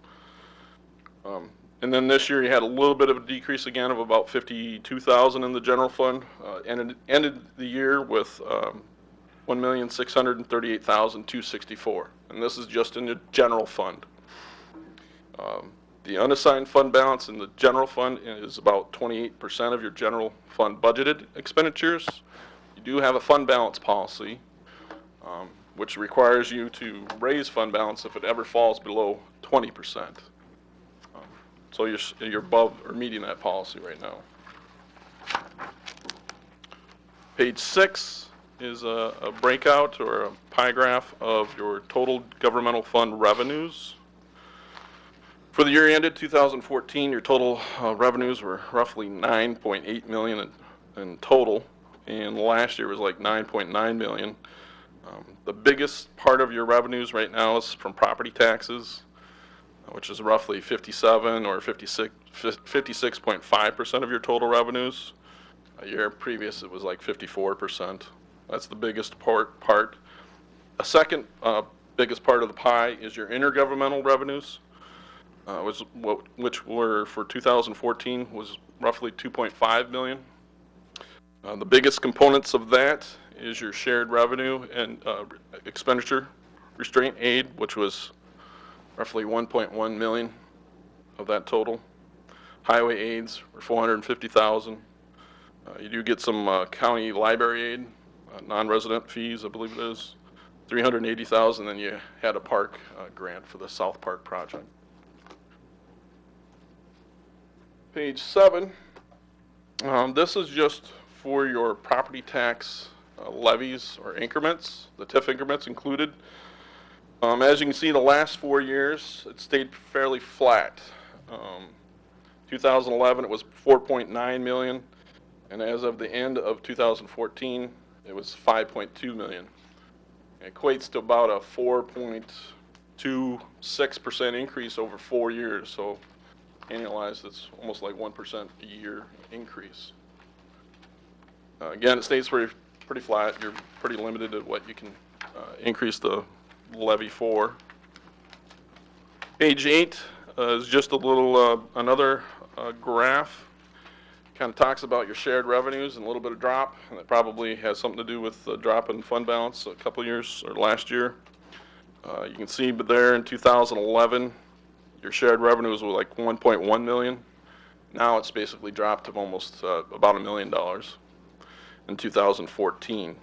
And then this year you had a little bit of a decrease again of about 52,000 in the general fund, and it ended the year with 1,638,264, and this is just in the general fund. The unassigned fund balance in the general fund is about 28% of your general fund budgeted expenditures. You do have a fund balance policy, which requires you to raise fund balance if it ever falls below 20%. So you're above or meeting that policy right now. Page 6 is a breakout or a pie graph of your total governmental fund revenues. For the year ended 2014, your total revenues were roughly 9.8 million in total, and last year was like 9.9 million. The biggest part of your revenues right now is from property taxes, which is roughly 57 or 56.5% of your total revenues. A year previous, it was like 54%. That's the biggest part. A second biggest part of the pie is your intergovernmental revenues, which were for 2014 was roughly 2.5 million. The biggest components of that is your shared revenue and expenditure restraint aid, which was roughly 1.1 million of that total. Highway aids were 450,000. You do get some county library aid, non-resident fees, I believe it is, 380,000. Then you had a park grant for the South Park project. Page 7. This is just for your property tax levies or increments, the TIF increments included. As you can see, the last 4 years, it stayed fairly flat. 2011, it was 4.9 million, and as of the end of 2014, it was 5.2 million. It equates to about a 4.26% increase over 4 years, so annualized, it's almost like 1% a year increase. Again, it stays pretty flat. You're pretty limited at what you can increase the levy for. Page 8 is just a little another graph. Kind of talks about your shared revenues and a little bit of drop, and it probably has something to do with the drop in fund balance a couple years or last year. You can see, but there in 2011, your shared revenues were like 1.1 million. Now it's basically dropped to almost about $1 million in 2014.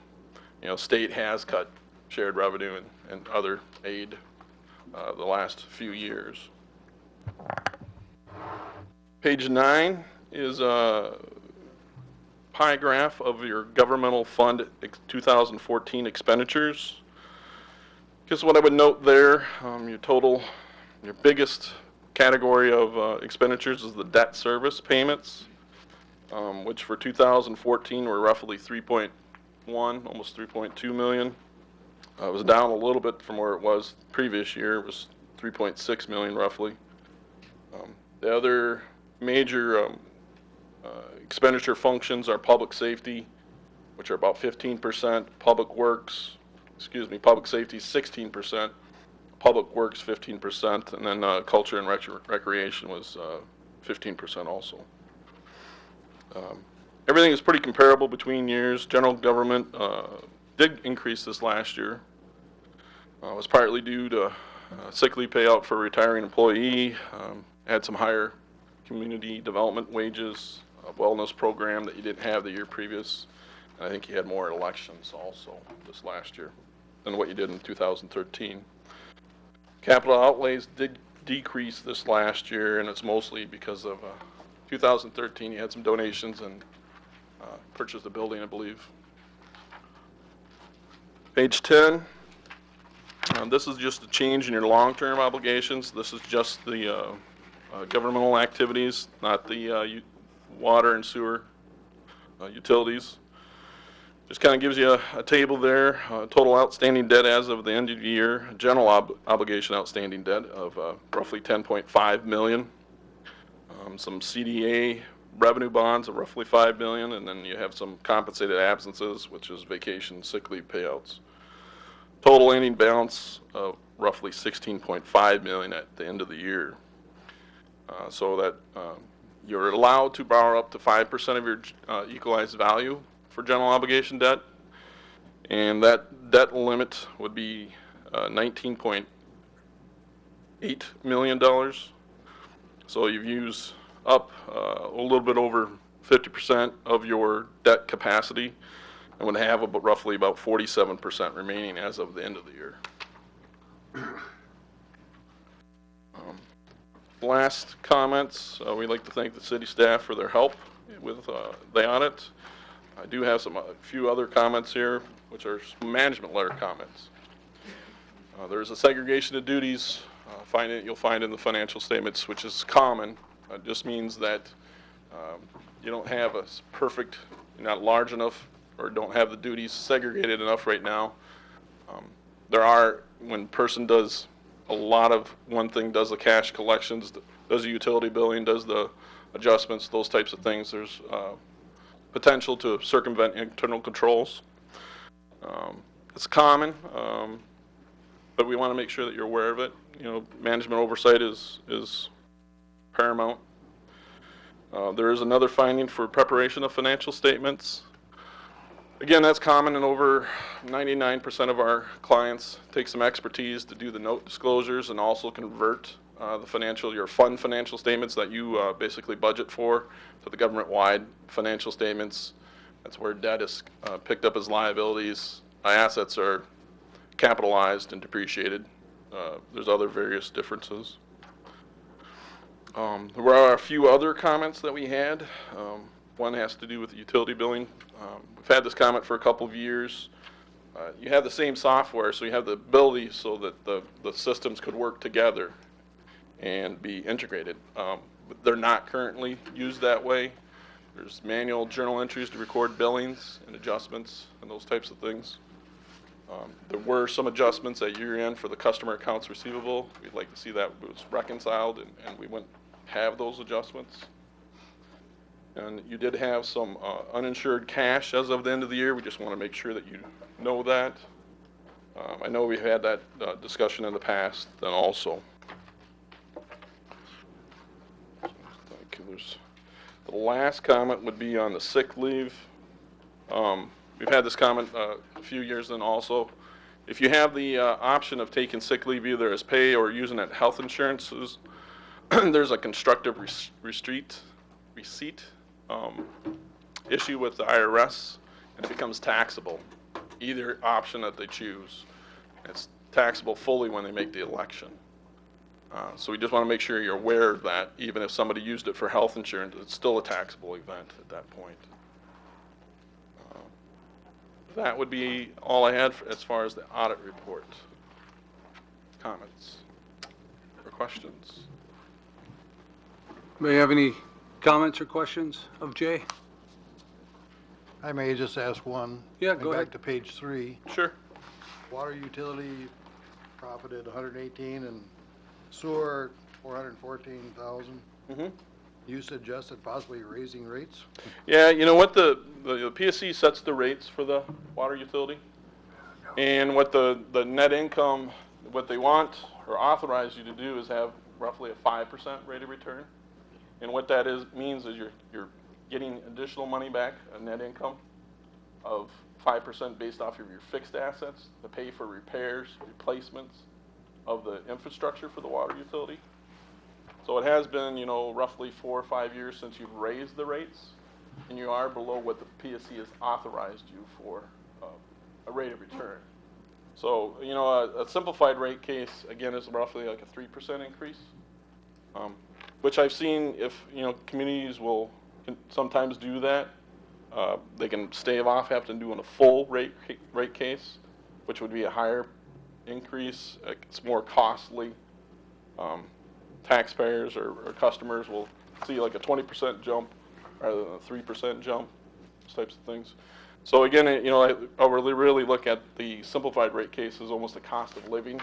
You know, state has cut shared revenue and other aid the last few years. Page 9 is a pie graph of your governmental fund 2014 expenditures. Because what I would note there, your biggest category of expenditures is the debt service payments, which for 2014 were roughly 3.1, almost 3.2 million. It was down a little bit from where it was previous year. It was 3.6 million roughly. The other major expenditure functions are public safety, which are about 15%, public safety 16%, public works 15%, and then culture and recreation was 15% also. Everything is pretty comparable between years. General government did increase this last year. It was partly due to sick leave payout for a retiring employee, had some higher community development wages, a wellness program that you didn't have the year previous. And I think you had more elections also this last year than what you did in 2013. Capital outlays did decrease this last year, and it's mostly because of 2013 you had some donations and purchased a building, I believe. Page 10. This is just a change in your long-term obligations. This is just the governmental activities, not the water and sewer utilities. Just kind of gives you a table there. Total outstanding debt as of the end of the year. General obligation outstanding debt of roughly 10.5 million. Some CDA revenue bonds of roughly 5 million, and then you have some compensated absences, which is vacation, sick leave payouts. Total ending balance of roughly 16.5 million at the end of the year. So that you're allowed to borrow up to 5% of your equalized value for general obligation debt, and that debt limit would be $19.8 million. So you've used up a little bit over 50% of your debt capacity, and would have roughly about 47% remaining as of the end of the year. Last comments, we'd like to thank the city staff for their help with the audit. I do have a few other comments here, which are management letter comments. There's a segregation of duties You'll find in the financial statements, which is common. It just means that you don't have a perfect, you're not large enough, or don't have the duties segregated enough right now. There are, when person does a lot of one thing, does the cash collections, does the utility billing, does the adjustments, those types of things, there's potential to circumvent internal controls. It's common, but we want to make sure that you're aware of it. You know, management oversight is paramount. There is another finding for preparation of financial statements. Again, that's common, and over 99% of our clients take some expertise to do the note disclosures and also convert your fund financial statements that you basically budget for to the government-wide financial statements. That's where debt is picked up as liabilities. Assets are capitalized and depreciated. There's other various differences. There were a few other comments that we had. One has to do with the utility billing. We've had this comment for a couple of years. You have the same software, so you have the ability so that the systems could work together and be integrated. But they're not currently used that way. There's manual journal entries to record billings and adjustments and those types of things. There were some adjustments at year-end for the customer accounts receivable. We'd like to see that it was reconciled, and we wouldn't have those adjustments. And you did have some uninsured cash as of the end of the year. We just want to make sure that you know that. I know we've had that discussion in the past then also. The last comment would be on the sick leave. We've had this comment a few years then also. If you have the option of taking sick leave either as pay or using it health insurances, there's a constructive receipt issue with the IRS, and it becomes taxable, either option that they choose. It's taxable fully when they make the election. So we just want to make sure you're aware of that. Even if somebody used it for health insurance, it's still a taxable event at that point. That would be all I had as far as the audit report. Comments or questions? May I have any comments or questions of Jay? I may just ask one. Yeah, go ahead. Back to page 3. Sure. Water utility profited 118 and sewer 414,000. Mm-hmm. You suggested possibly raising rates? Yeah, you know what, the PSC sets the rates for the water utility, and what the net income, what they want or authorize you to do is have roughly a 5% rate of return. And what that means is you're getting additional money back, a net income of 5% based off of your fixed assets to pay for repairs, replacements of the infrastructure for the water utility. So it has been, roughly 4 or 5 years since you've raised the rates, and you are below what the PSC has authorized you for a rate of return. So, a simplified rate case, again, is roughly like a 3% increase, which I've seen if, communities will sometimes do that. They can stave off having to do a full rate case, which would be a higher increase. It's more costly. Taxpayers or customers will see like a 20% jump rather than a 3% jump, those types of things. So again, I really look at the simplified rate case as almost a cost of living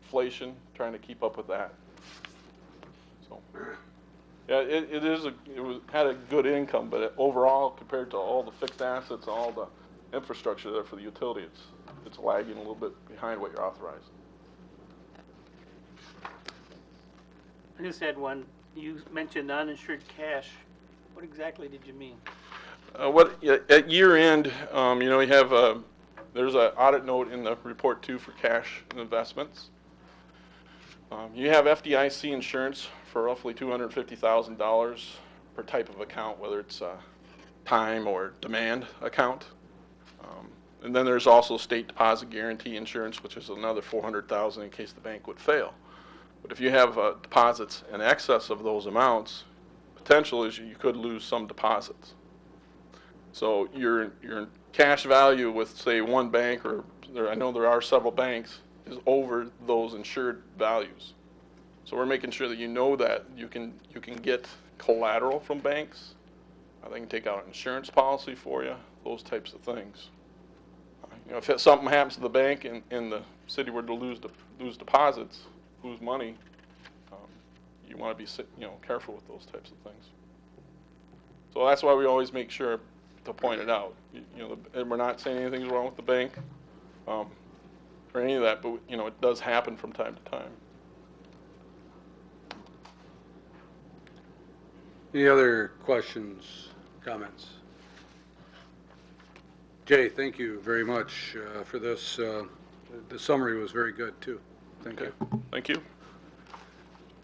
inflation, trying to keep up with that. So yeah, it had a good income, but overall, compared to all the fixed assets and all the infrastructure there for the utility, it's lagging a little bit behind what you're authorized. I just had one. You mentioned uninsured cash. What exactly did you mean? At year end, we have there's an audit note in the report too for cash and investments. You have FDIC insurance for roughly $250,000 per type of account, whether it's a time or demand account. And then there's also state deposit guarantee insurance, which is another $400,000 in case the bank would fail. But if you have deposits in excess of those amounts, potential is you could lose some deposits. So your cash value with, say, one bank, or I know there are several banks, is over those insured values. So we're making sure that you know that you can get collateral from banks. They can take out an insurance policy for you, those types of things. You know, if something happens to the bank and the city were to lose deposits, lose money, you want to be careful with those types of things. So that's why we always make sure to point it out. And we're not saying anything's wrong with the bank or any of that, but it does happen from time to time. Any other questions, comments? Jay, thank you very much for this. The summary was very good, too. Thank you. Thank you.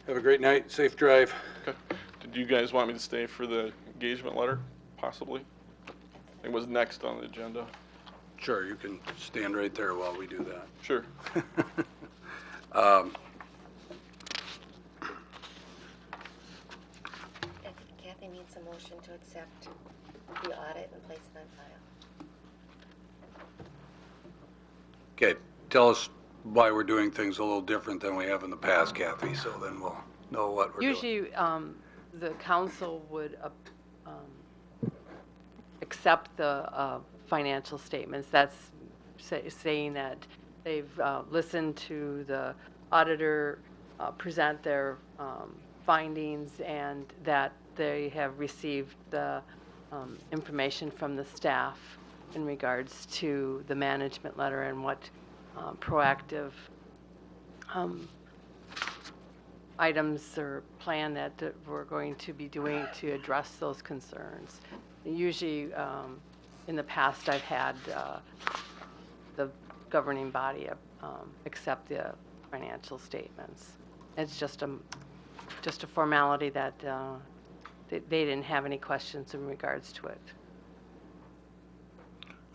Have a great night. Safe drive. Okay. Did you guys want me to stay for the engagement letter, possibly? It was next on the agenda. Sure, you can stand right there while we do that. Sure. Kathy needs a motion to accept the audit and place it on file. Okay, tell us why we're doing things a little different than we have in the past, Kathy, so then we'll know what we're doing. Usually, the council would accept the financial statements. That's saying that they've listened to the auditor present their findings and that they have received the information from the staff in regards to the management letter and what proactive items or plan that we're going to be doing to address those concerns. Usually, in the past, I've had the governing body accept the financial statements. It's just a formality that they didn't have any questions in regards to it.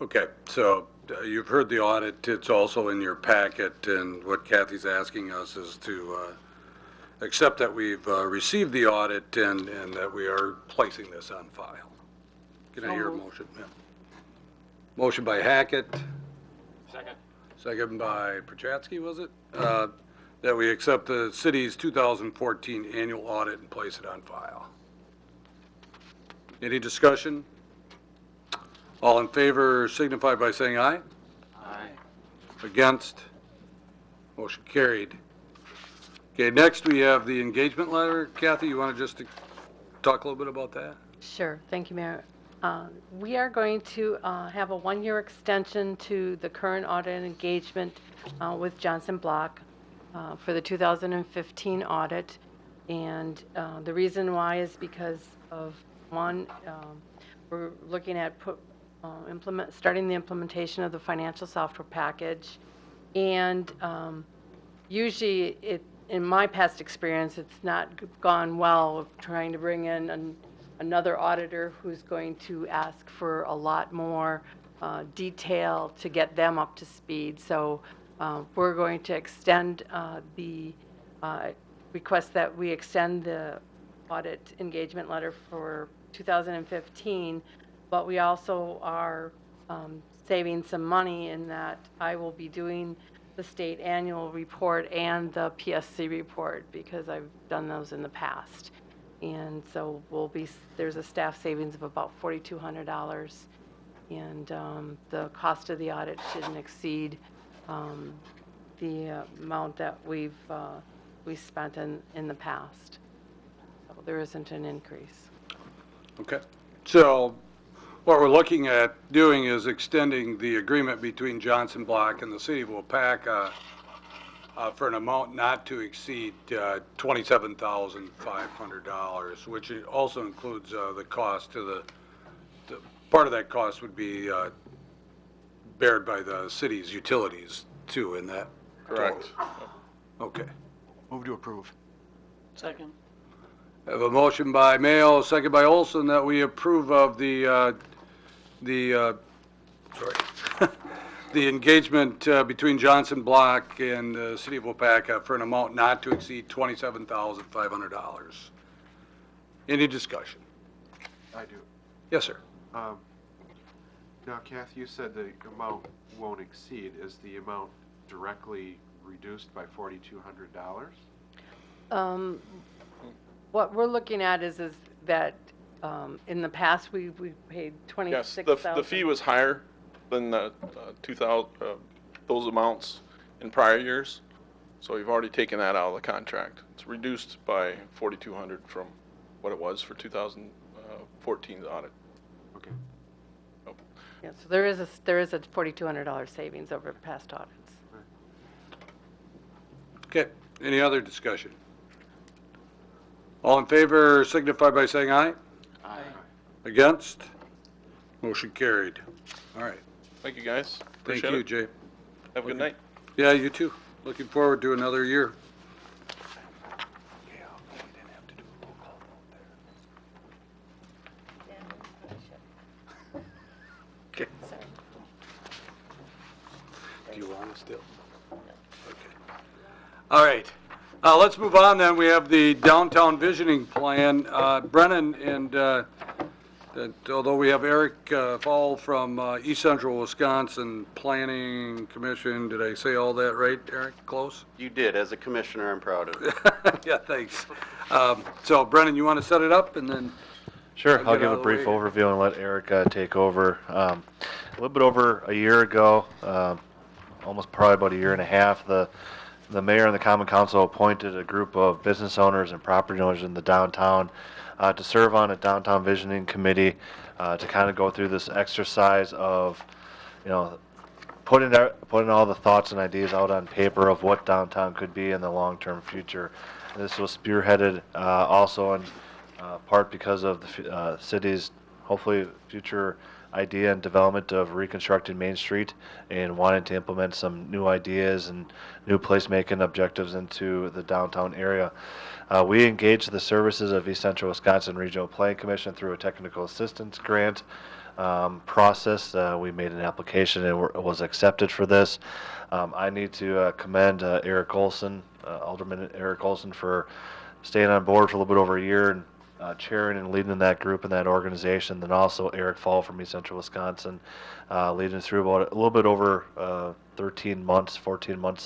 Okay, so you've heard the audit. It's also in your packet, and what Kathy's asking us is to accept that we've received the audit and that we are placing this on file. Can I hear a motion? Yeah. Motion by Hackett. Second. Second by Prochatsky, was it? That we accept the city's 2014 annual audit and place it on file. Any discussion? All in favor signify by saying aye. Aye. Against? Motion carried. Okay, next we have the engagement letter. Kathy, you want to just talk a little bit about that? Sure. Thank you, Mayor. We are going to have a one-year extension to the current audit and engagement with Johnson Block for the 2015 audit. And the reason why is because of, one, we're looking at starting the implementation of the financial software package. And usually, in my past experience, it's not gone well of trying to bring in another auditor who's going to ask for a lot more detail to get them up to speed. So we're going to extend the request that we extend the audit engagement letter for 2015, but we also are saving some money in that I will be doing the state annual report and the PSC report because I've done those in the past. And so there's a staff savings of about $4,200, and the cost of the audit shouldn't exceed the amount that we spent in the past. So there isn't an increase. Okay. So what we're looking at doing is extending the agreement between Johnson Block and the city of Waupaca for an amount not to exceed $27,500, which also includes the cost to the part of that cost would be bared by the city's utilities too in that. Correct. Total. Okay. Move to approve. Second. I have a motion by Mayo, second by Olson, that we approve of the engagement between Johnson Block and the city of Waupaca for an amount not to exceed $27,500. Any discussion? I do. Yes, sir. Now, Kathy, you said the amount won't exceed. Is the amount directly reduced by $4,200. What we're looking at is that in the past, we paid Yes, 26,000. the fee was higher than the 2,000, those amounts in prior years. So we've already taken that out of the contract. It's reduced by 4,200 from what it was for 2014's audit. Okay. Yeah, so there is a $4,200 savings over past audits. Okay, any other discussion? All in favor signify by saying aye. Aye. Against? Motion carried. All right. Thank you, guys. Thank Appreciate you, it. Jay. Have a good night. Yeah, you too. Looking forward to another year. Okay. Do you want to still? Okay. All right. Let's move on then. We have the downtown visioning plan. Brennan and although we have Eric Fall from East Central Wisconsin Planning Commission, did I say all that right, Eric? Close? You did. As a commissioner, I'm proud of it. Yeah, thanks. So Brennan, you want to set it up and then? Sure, I'll give a brief overview and let Eric take over. A little bit over a year ago, almost probably about a year and a half, the mayor and the common council appointed a group of business owners and property owners in the downtown to serve on a downtown visioning committee to kind of go through this exercise of, putting all the thoughts and ideas out on paper of what downtown could be in the long-term future. This was spearheaded also in part because of the city's hopefully future idea and development of reconstructing Main Street and wanting to implement some new ideas and new placemaking objectives into the downtown area. We engaged the services of East Central Wisconsin Regional Planning Commission through a technical assistance grant process. We made an application and was accepted for this. I need to commend Eric Olson, Alderman Eric Olson, for staying on board for a little bit over a year and chairing and leading that group and that organization. Then also Eric Fall from East Central Wisconsin, leading through about a little bit over 14 months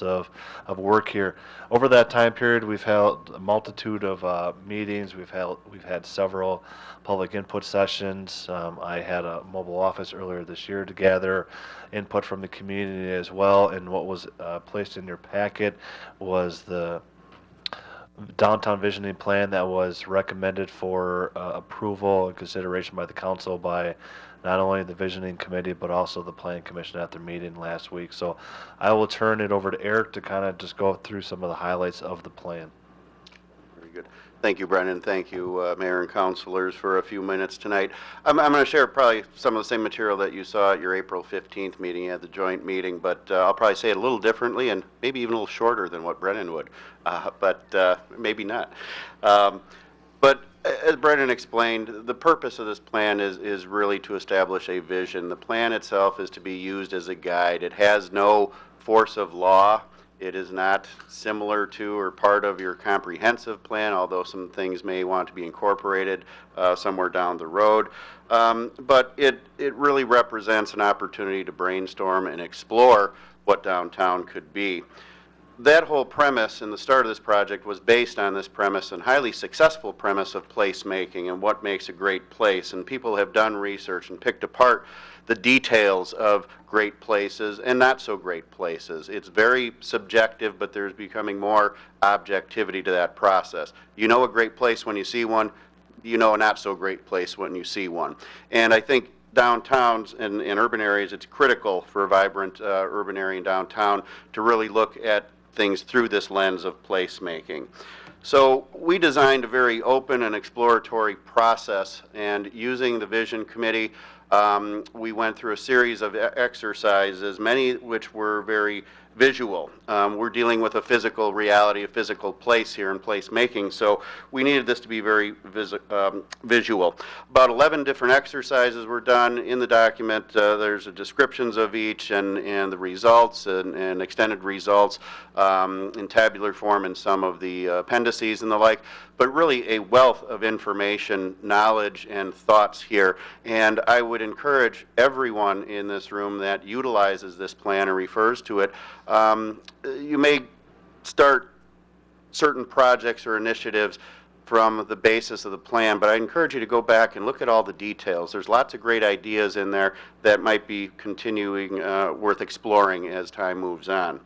of work here. Over that time period, we've held a multitude of meetings. We've had several public input sessions. I had a mobile office earlier this year to gather input from the community as well. And what was placed in your packet was the downtown visioning plan that was recommended for approval and consideration by the council by not only the visioning committee but also the planning commission at their meeting last week. So I will turn it over to Eric to kind of just go through some of the highlights of the plan. Very good. Thank you, Brennan. Thank you, Mayor and councilors, for a few minutes tonight. I'm going to share probably some of the same material that you saw at your April 15th meeting, at the joint meeting, but I'll probably say it a little differently and maybe even a little shorter than what Brennan would, but maybe not. But as Brennan explained, the purpose of this plan is really to establish a vision. The plan itself is to be used as a guide. It has no force of law. It is not similar to or part of your comprehensive plan, although some things may want to be incorporated somewhere down the road. But it really represents an opportunity to brainstorm and explore what downtown could be. That whole premise in the start of this project was based on this premise and highly successful premise of placemaking and what makes a great place. And people have done research and picked apart the details of great places and not so great places. It's very subjective, but there's becoming more objectivity to that process. You know a great place when you see one. You know a not so great place when you see one. And I think downtowns and urban areas, it's critical for a vibrant urban area and downtown to really look at things through this lens of placemaking. So we designed a very open and exploratory process, and using the Vision Committee, we went through a series of exercises, many which were very visual. We're dealing with a physical reality, a physical place here in placemaking, so we needed this to be very visual. About 11 different exercises were done in the document. There's descriptions of each and the results and extended results in tabular form in some of the appendices and the like, but really a wealth of information, knowledge, and thoughts here. And I would encourage everyone in this room that utilizes this plan or refers to it You may start certain projects or initiatives from the basis of the plan, but I encourage you to go back and look at all the details. There's lots of great ideas in there that might be continuing, worth exploring as time moves on.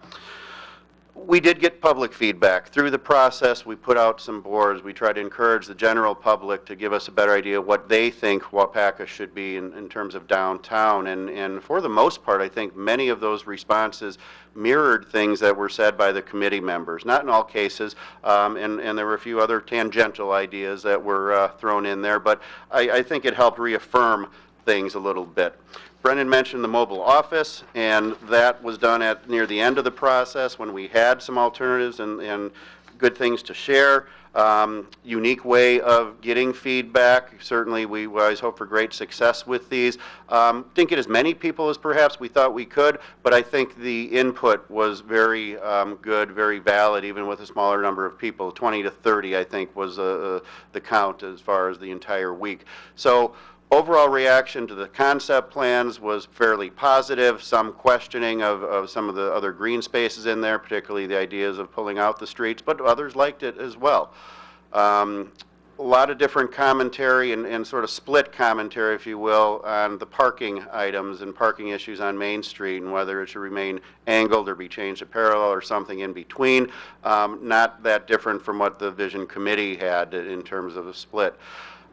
We did get public feedback. Through the process, we put out some boards. We try to encourage the general public to give us a better idea of what they think Waupaca should be in terms of downtown. And for the most part, I think many of those responses mirrored things that were said by the committee members. Not in all cases, and there were a few other tangential ideas that were thrown in there, but I think it helped reaffirm things a little bit. Brendan mentioned the mobile office, and that was done at near the end of the process when we had some alternatives and good things to share. Unique way of getting feedback. Certainly we always hope for great success with these. Didn't get as many people as perhaps we thought we could, but I think the input was very good, very valid, even with a smaller number of people. 20 to 30, I think, was the count as far as the entire week. So overall reaction to the concept plans was fairly positive. Some questioning of some of the other green spaces in there, particularly the ideas of pulling out the streets, but others liked it as well. A lot of different commentary and sort of split commentary, if you will, on the parking items and parking issues on Main Street and whether it should remain angled or be changed to parallel or something in between. Not that different from what the Vision Committee had in terms of a split.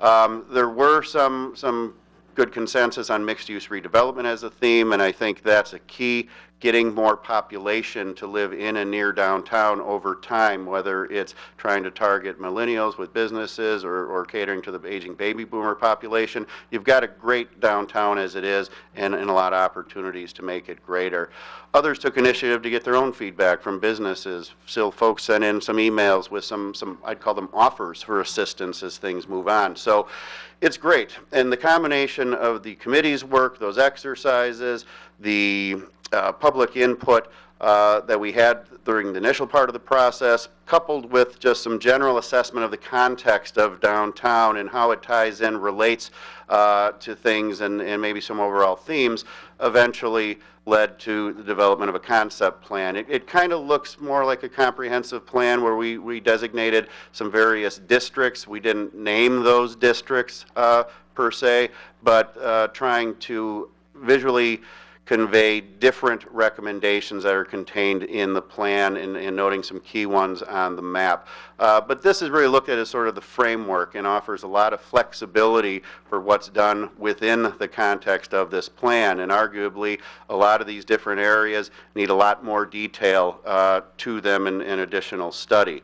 There were some good consensus on mixed-use redevelopment as a theme, and I think that's a key, getting more population to live in and near downtown over time, whether it's trying to target millennials with businesses or catering to the aging baby boomer population. You've got a great downtown as it is, and a lot of opportunities to make it greater. Others took initiative to get their own feedback from businesses. Still, folks sent in some emails with some I'd call them offers for assistance as things move on. So it's great. And the combination of the committee's work, those exercises, the public input that we had during the initial part of the process, coupled with just some general assessment of the context of downtown and how it ties in, relates to things and maybe some overall themes, eventually led to the development of a concept plan. It kind of looks more like a comprehensive plan where we designated some various districts. We didn't name those districts per se, but trying to visually convey different recommendations that are contained in the plan and noting some key ones on the map. But this is really looked at as sort of the framework and offers a lot of flexibility for what's done within the context of this plan. And arguably, a lot of these different areas need a lot more detail to them and additional study.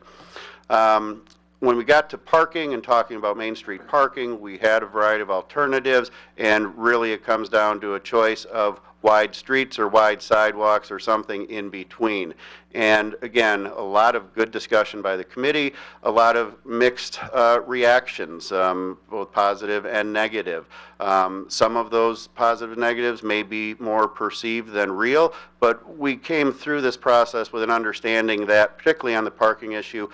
When we got to parking and talking about Main Street parking, we had a variety of alternatives, and really it comes down to a choice of wide streets or wide sidewalks or something in between. And again, a lot of good discussion by the committee, a lot of mixed reactions, both positive and negative. Some of those positive and negatives may be more perceived than real, but we came through this process with an understanding that, particularly on the parking issue,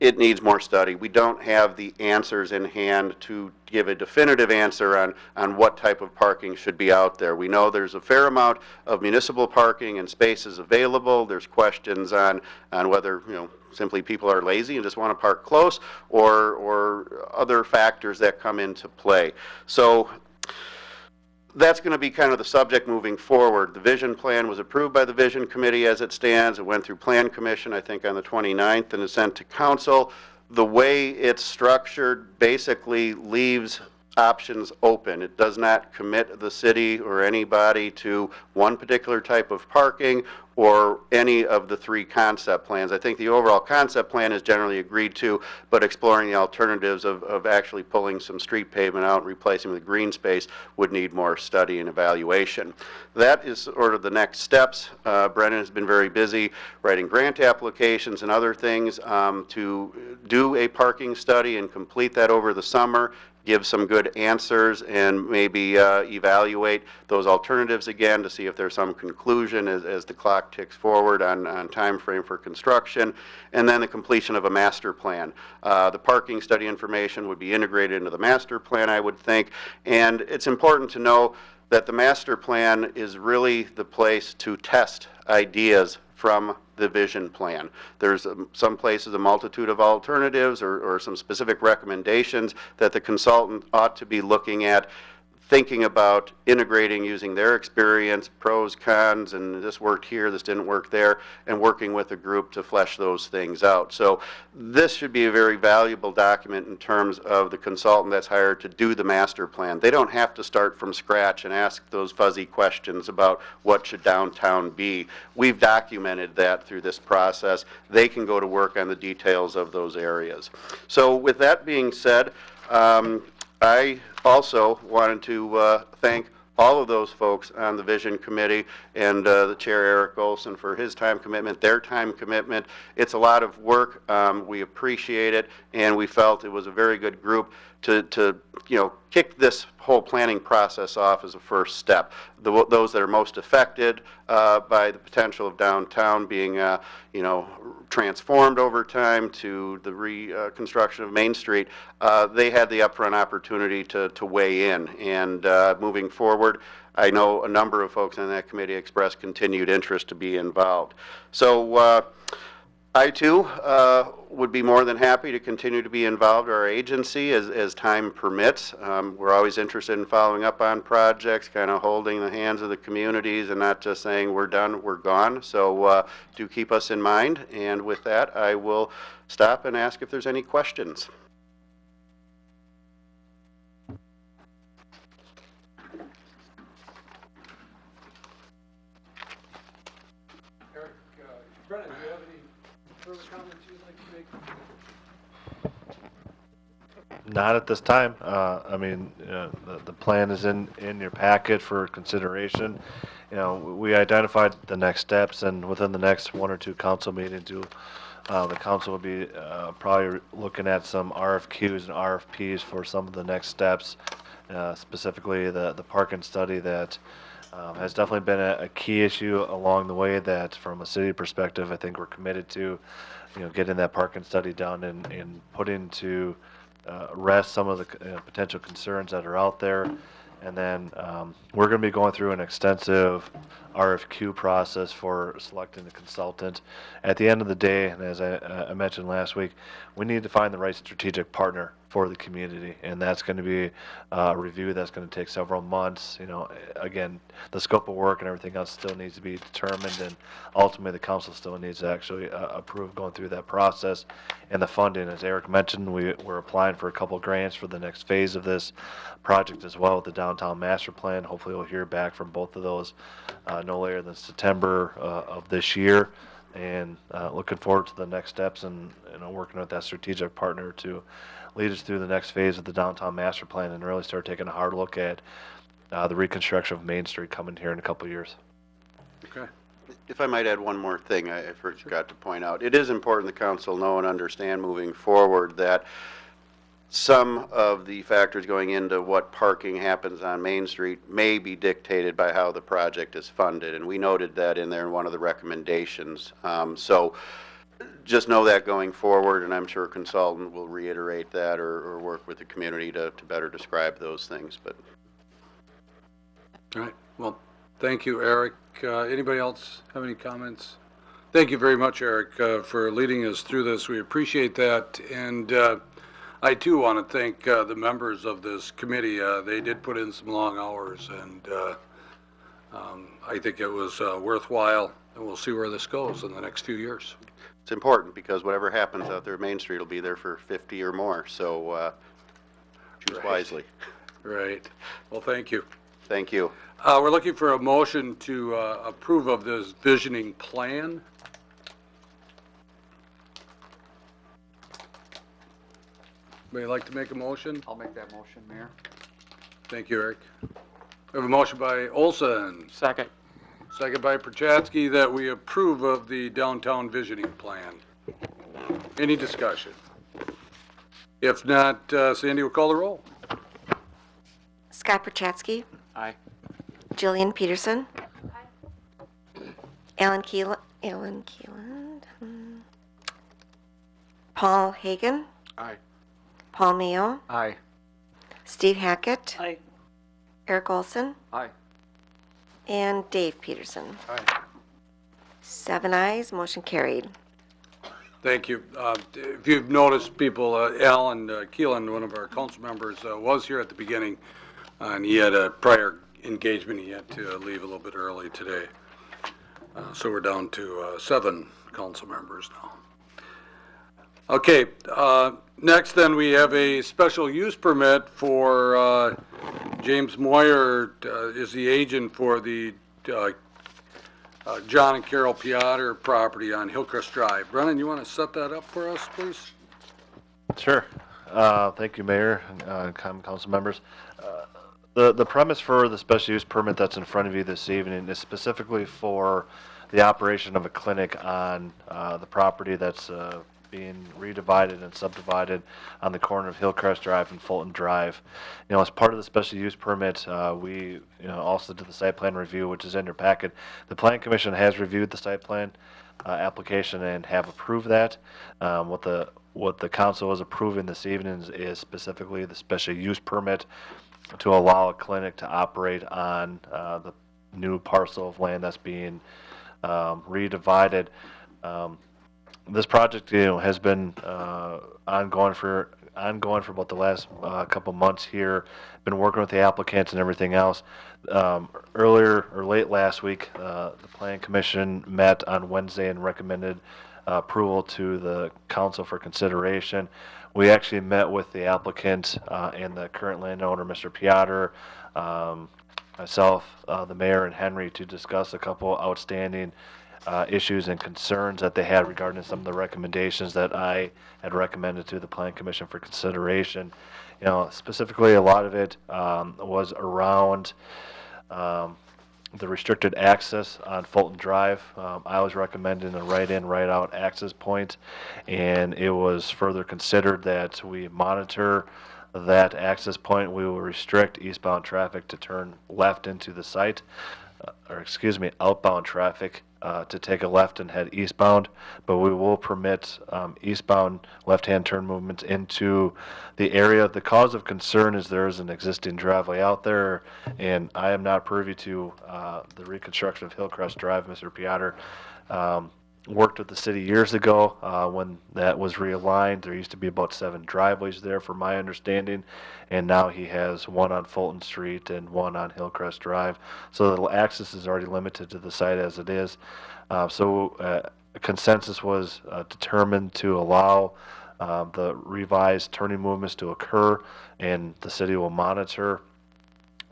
it needs more study. We don't have the answers in hand to give a definitive answer on what type of parking should be out there. We know there's a fair amount of municipal parking and spaces available. There's questions on whether, simply people are lazy and just want to park close, or other factors that come into play. So that's going to be kind of the subject moving forward. The vision plan was approved by the Vision Committee as it stands. It went through Plan Commission, I think, on the 29th, and is sent to Council. The way it's structured basically leaves options open. It does not commit the city or anybody to one particular type of parking or any of the three concept plans. I think the overall concept plan is generally agreed to, but exploring the alternatives of actually pulling some street pavement out and replacing with green space would need more study and evaluation. That is sort of the next steps. Brennan has been very busy writing grant applications and other things to do a parking study and complete that over the summer, give some good answers, and maybe evaluate those alternatives again to see if there's some conclusion as the clock ticks forward on time frame for construction, and then the completion of a master plan. The parking study information would be integrated into the master plan, I would think, and it's important to know that the master plan is really the place to test ideas from the vision plan. There's some places a multitude of alternatives or some specific recommendations that the consultant ought to be looking at, thinking about integrating using their experience, pros, cons, and this worked here, this didn't work there, and working with a group to flesh those things out. So this should be a very valuable document in terms of the consultant that's hired to do the master plan. They don't have to start from scratch and ask those fuzzy questions about what should downtown be. We've documented that through this process. They can go to work on the details of those areas. So with that being said, I also wanted to thank all of those folks on the Vision Committee and the Chair Eric Olson for his time commitment, their time commitment. It's a lot of work. We appreciate it, and we felt it was a very good group to kick this whole planning process off as a first step. Those that are most affected by the potential of downtown being transformed over time to the reconstruction of Main Street, they had the upfront opportunity to weigh in. And moving forward, I know a number of folks on that committee expressed continued interest to be involved. So I too would be more than happy to continue to be involved, our agency, as time permits. We're always interested in following up on projects, kind of holding the hands of the communities and not just saying we're done, we're gone. So do keep us in mind. And with that, I will stop and ask if there's any questions. Eric, Brennan, do you have any further comments you'd like to make? Not at this time. I mean, the plan is in your packet for consideration. We identified the next steps, and within the next 1 or 2 council meetings, the council will be probably looking at some RFQs and RFPs for some of the next steps, specifically the parking study that has definitely been a key issue along the way that, from a city perspective, I think we're committed to, getting that parking study done and putting to rest some of the potential concerns that are out there. And then we're going to be going through an extensive RFQ process for selecting the consultant. At the end of the day, and as I mentioned last week, we need to find the right strategic partner for the community, and that's going to be a review that's going to take several months. Again, the scope of work and everything else still needs to be determined, and ultimately the council still needs to actually approve going through that process. And the funding, as Eric mentioned, we're applying for a couple grants for the next phase of this project as well with the downtown master plan. Hopefully we'll hear back from both of those no later than September of this year. And looking forward to the next steps and working with that strategic partner to lead us through the next phase of the downtown master plan and really start taking a hard look at the reconstruction of Main Street coming here in a couple of years. Okay. If I might add one more thing I forgot to point out. It is important the council know and understand moving forward that some of the factors going into what parking happens on Main Street may be dictated by how the project is funded, and we noted that in there in one of the recommendations. So just know that going forward, and I'm sure a consultant will reiterate that or work with the community to better describe those things. But All right. Well, thank you, Eric. Anybody else have any comments? Thank you very much, Eric, for leading us through this. We appreciate that. And I, too, want to thank the members of this committee. They did put in some long hours, and I think it was worthwhile, and we'll see where this goes in the next few years. it's important because whatever happens out there at Main Street will be there for 50 or more, so choose wisely. Right. Well, thank you. Thank you. We're looking for a motion to approve of this visioning plan. Would you like to make a motion? I'll make that motion, Mayor. Thank you, Eric. We have a motion by Olson, Second. second by Prochatsky, that we approve of the downtown visioning plan. Any discussion? If not, Sandy will call the roll. Scott Prochatsky. Aye. Jillian Peterson. Alan Keeland. Paul Hagan. Aye. Paul Mayo. Aye. Steve Hackett. Aye. Eric Olson, Aye. and Dave Peterson. Aye. 7 ayes, motion carried. Thank you. If you've noticed, people, Alan Keelan, one of our council members, was here at the beginning, and he had a prior engagement. He had to leave a little bit early today. So we're down to 7 council members now. Okay, next then we have a special use permit for James Moyer is the agent for the John and Carol Piotr property on Hillcrest Drive. Brennan, you want to set that up for us, please? Sure. Thank you, Mayor and common council members. The premise for the special use permit that's in front of you this evening is specifically for the operation of a clinic on the property that's being redivided and subdivided on the corner of Hillcrest Drive and Fulton Drive. You know, as part of the special use permit, we also did the site plan review, which is in your packet. The Plan Commission has reviewed the site plan application and have approved that. What the council is approving this evening is specifically the special use permit to allow a clinic to operate on the new parcel of land that's being redivided. This project, has been ongoing for about the last couple months here. Been working with the applicants and everything else. Earlier or late last week, the Plan Commission met on Wednesday and recommended approval to the council for consideration. We actually met with the applicant and the current landowner, Mr. Piotr, myself, the mayor, and Henry to discuss a couple outstanding issues and concerns that they had regarding some of the recommendations that I had recommended to the Plan Commission for consideration. Specifically, a lot of it was around the restricted access on Fulton Drive. I was recommending a right-in, right-out access point, and it was further considered that we monitor that access point. We will restrict eastbound traffic to turn left into the site, outbound traffic to take a left and head eastbound, but we will permit eastbound left-hand turn movements into the area. The cause of concern is there is an existing driveway out there, and I am not privy to the reconstruction of Hillcrest Drive. Mr. Piotr worked with the city years ago when that was realigned. There used to be about 7 driveways there, from my understanding, and now he has one on Fulton Street and one on Hillcrest Drive. So the access is already limited to the site as it is. A consensus was determined to allow the revised turning movements to occur, and the city will monitor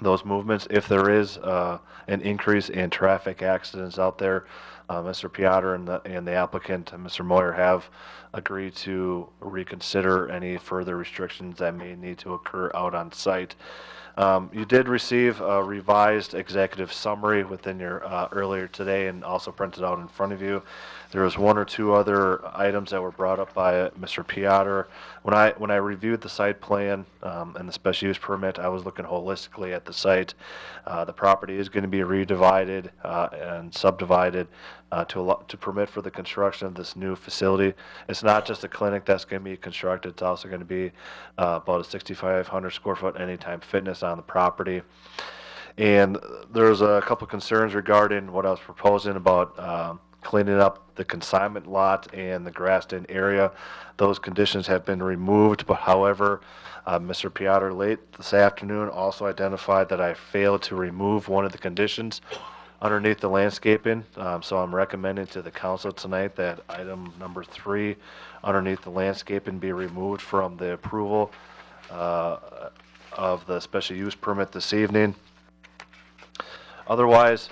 those movements. If there is an increase in traffic accidents out there, Mr. Piotr and the applicant, Mr. Moyer, have agreed to reconsider any further restrictions that may need to occur out on site. You did receive a revised executive summary within your earlier today, and also printed out in front of you. There was 1 or 2 other items that were brought up by Mr. Piotr. When I reviewed the site plan and the special use permit, I was looking holistically at the site. The property is going to be redivided and subdivided to permit for the construction of this new facility. It's not just a clinic that's going to be constructed. It's also going to be about a 6,500 square foot Anytime Fitness on the property. And there's a couple concerns regarding what I was proposing about cleaning up the consignment lot and the grassed-in area. Those conditions have been removed, but however, Mr. Piotr late this afternoon also identified that I failed to remove one of the conditions underneath the landscaping. So I'm recommending to the council tonight that item number 3 underneath the landscaping be removed from the approval of the special use permit this evening. Otherwise,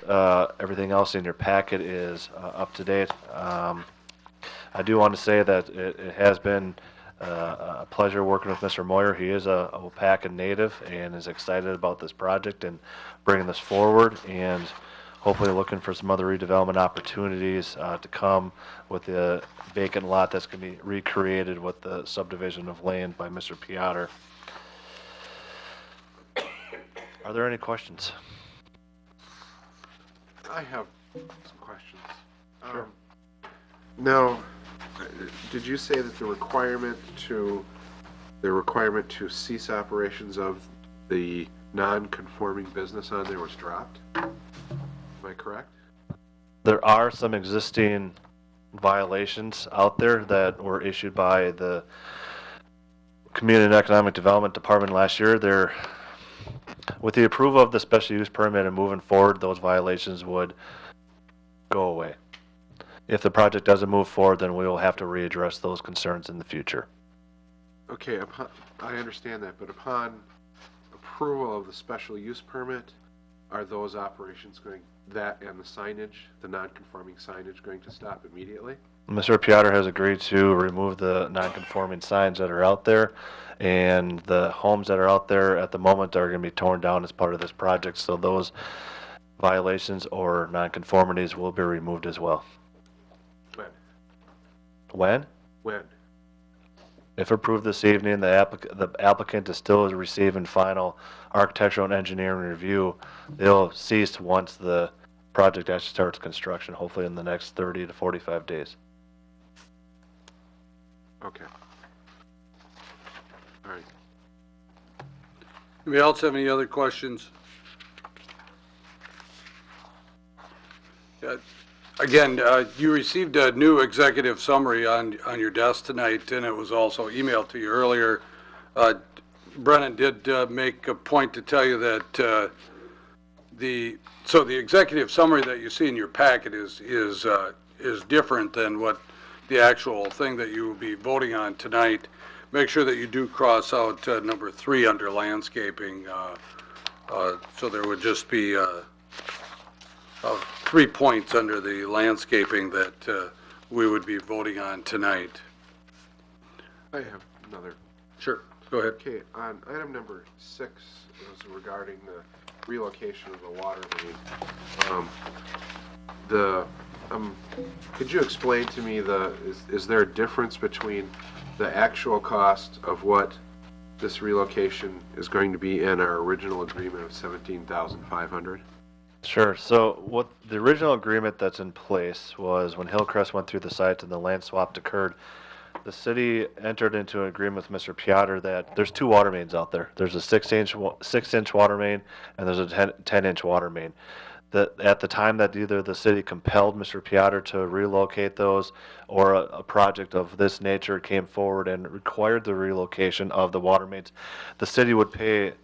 everything else in your packet is up to date. I do want to say that it has been a pleasure working with Mr. Moyer. He is a Waupaca native and is excited about this project and bringing this forward, and hopefully looking for some other redevelopment opportunities to come with the vacant lot that's going to be recreated with the subdivision of land by Mr. Piotr. Are there any questions? I have some questions. Sure. Now, did you say that the requirement to cease operations of the non-conforming business on there was dropped. Am I correct? There are some existing violations out there that were issued by the Community and Economic Development Department last year. With the approval of the special use permit and moving forward, those violations would go away. If the project doesn't move forward, then we will have to readdress those concerns in the future. Okay, I understand that, but upon approval of the special use permit, are those operations going, that and the signage, the non-conforming signage, going to stop immediately? Mr. Piotr has agreed to remove the non-conforming signs that are out there, and the homes that are out there at the moment are going to be torn down as part of this project, so those violations or non-conformities will be removed as well. When? When? When? If approved this evening, the applicant is still receiving final architectural and engineering review. They'll cease once the project actually starts construction, hopefully in the next 30 to 45 days. Okay. All right. Anybody else have any other questions? Again, you received a new executive summary on your desk tonight, and it was also emailed to you earlier. Brennan did make a point to tell you that the executive summary that you see in your packet is different than what the actual thing that you will be voting on tonight. Make sure that you do cross out number 3 under landscaping. So there would just be 3 points under the landscaping that we would be voting on tonight. I have another. Sure, go ahead. Okay, on item number 6 was regarding the relocation of the water main. Could you explain to me is there a difference between the actual cost of what this relocation is going to be and our original agreement of $17,500? Sure. So what the original agreement that's in place was when Hillcrest went through the site and the land swap occurred, the city entered into an agreement with Mr. Piotr that there's 2 water mains out there. There's a 6-inch water main and there's a 10-inch water main. At the time that either the city compelled Mr. Piotr to relocate those or a project of this nature came forward and required the relocation of the water mains, the city would pay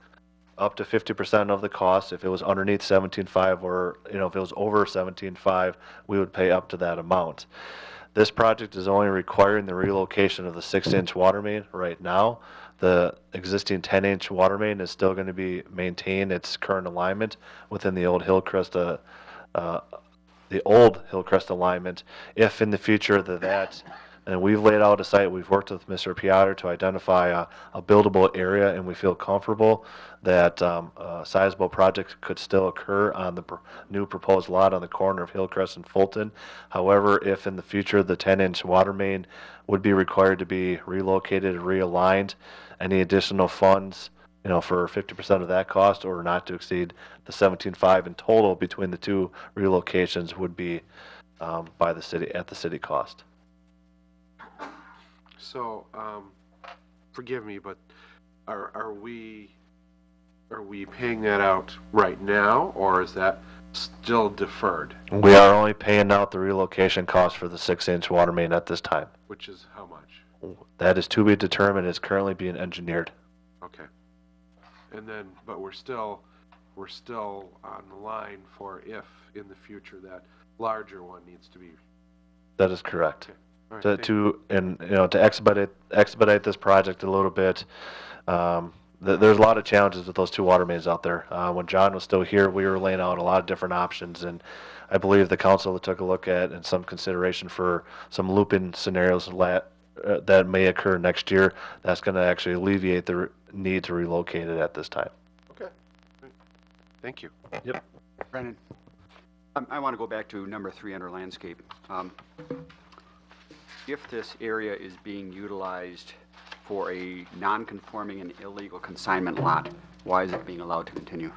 up to 50% of the cost. If it was underneath 17.5 or if it was over 17.5, we would pay up to that amount. This project is only requiring the relocation of the 6-inch water main right now. The existing 10-inch water main is still going to be maintained its current alignment within the old Hillcrest alignment. If in the future and we've laid out a site, we've worked with Mr. Piotr to identify a buildable area, and we feel comfortable that a sizable project could still occur on the new proposed lot on the corner of Hillcrest and Fulton. However, if in the future the 10-inch water main would be required to be relocated and realigned, any additional funds, for 50% of that cost or not to exceed the 17.5 in total between the 2 relocations would be by the city at the city cost. So, forgive me, but are we paying that out right now, or is that still deferred? We are only paying out the relocation cost for the 6-inch water main at this time. Which is how much? That is to be determined. It's currently being engineered. Okay. And then, but we're still on the line for if in the future that larger one needs to be. That is correct. Okay. All right, To expedite this project a little bit. There's a lot of challenges with those 2 water mains out there. When John was still here, we were laying out a lot of different options, and I believe the council took a look at and some consideration for some looping scenarios that may occur next year. That's going to actually alleviate the need to relocate it at this time. Okay. Thank you. Yep. Brennan, I want to go back to number 3 under landscape. If this area is being utilized for a non-conforming and illegal consignment lot, why is it being allowed to continue?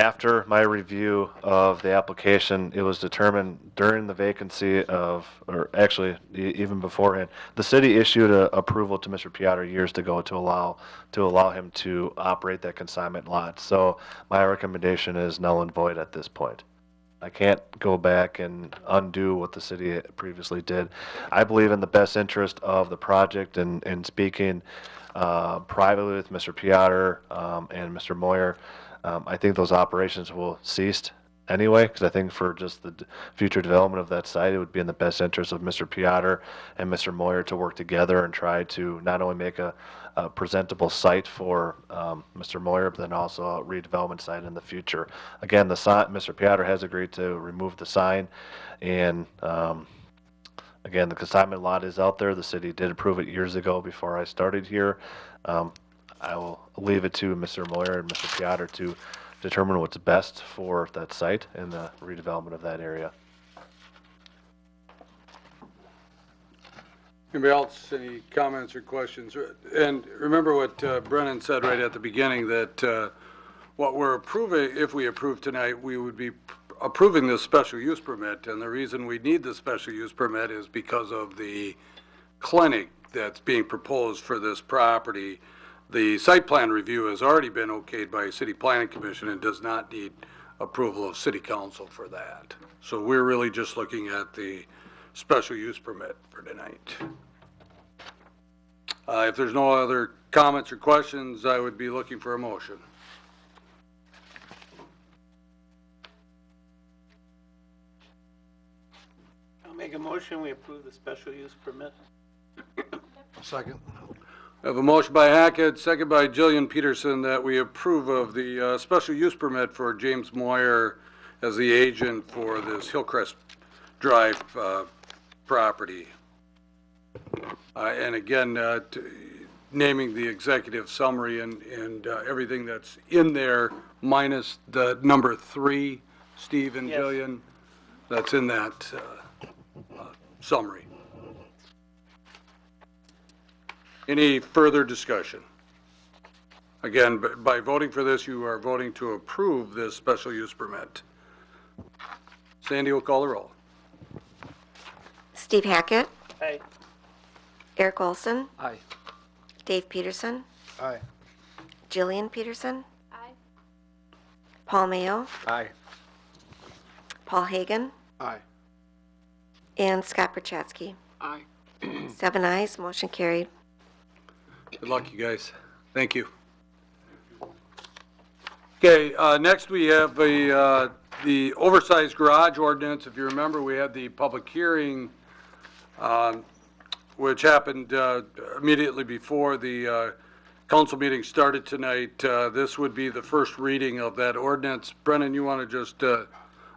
After my review of the application, it was determined during the vacancy of, or actually even beforehand, the city issued a approval to Mr. Piotr years ago to allow him to operate that consignment lot. So my recommendation is null and void at this point. I can't go back and undo what the city previously did. I believe in the best interest of the project, and speaking privately with Mr. Piotr and Mr. Moyer, I think those operations will cease anyway, because I think for just the future development of that site, it would be in the best interest of Mr. Piotr and Mr. Moyer to work together and try to not only make a presentable site for Mr. Moyer, but then also a redevelopment site in the future. Again, the sign, Mr. Piotr has agreed to remove the sign, and again, the consignment lot is out there. The city did approve it years ago before I started here. I will leave it to Mr. Moyer and Mr. Piotr to determine what's best for that site and the redevelopment of that area. Anybody else, any comments or questions? And remember what Brennan said right at the beginning, that what we're approving, if we approve tonight, we would be approving this special use permit. And the reason we need the special use permit is because of the clinic that's being proposed for this property. The site plan review has already been okayed by City Planning Commission and does not need approval of City Council for that. So we're really just looking at the special use permit for tonight. If there's no other comments or questions, I would be looking for a motion. I'll make a motion, we approve the special use permit. Second. I have a motion by Hackett, second by Jillian Peterson, that we approve of the special use permit for James Moyer as the agent for this Hillcrest Drive property. And again, naming the executive summary and everything that's in there, minus the number 3, Steve and Yes. Jillian, that's in that summary. Any further discussion? Again, by voting for this, you are voting to approve this special use permit. Sandy will call the roll. Steve Hackett, Aye. Eric Olson, Aye. Dave Peterson, Aye. Jillian Peterson. Aye. Paul Mayo, Aye. Paul Hagan, Aye. and Scott Perchatsky. Aye. 7 ayes, motion carried. Good luck, you guys. Thank you. Okay, next we have the oversized garage ordinance. If you remember, we had the public hearing, which happened immediately before the council meeting started tonight. This would be the first reading of that ordinance. Brennan, you want to just,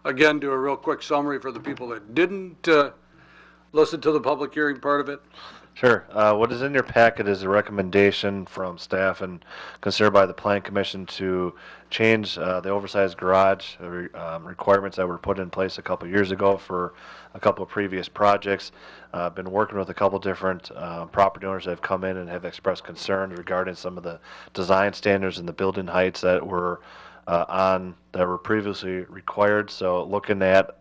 again, do a real quick summary for the people that didn't listen to the public hearing part of it? Sure. What is in your packet is a recommendation from staff and considered by the Plan Commission to change the oversized garage requirements that were put in place a couple years ago for a couple of previous projects. I've been working with a couple different property owners that have come in and have expressed concerns regarding some of the design standards and the building heights that were previously required. So looking at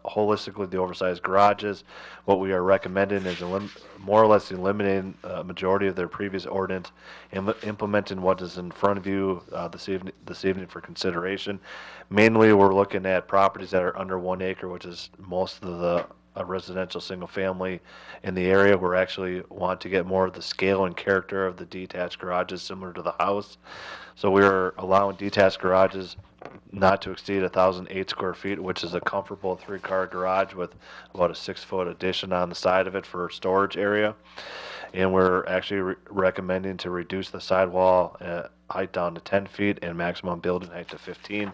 holistically the oversized garages, what we are recommending is more or less eliminating a majority of their previous ordinance and implementing what is in front of you this evening for consideration. Mainly, we're looking at properties that are under 1 acre, which is most of the residential single family in the area. We're actually want to get more of the scale and character of the detached garages similar to the house. So we're allowing detached garages not to exceed 1,008 square feet, which is a comfortable 3-car garage with about a 6-foot addition on the side of it for storage area. And we're actually recommending to reduce the sidewall height down to 10 feet and maximum building height to 15.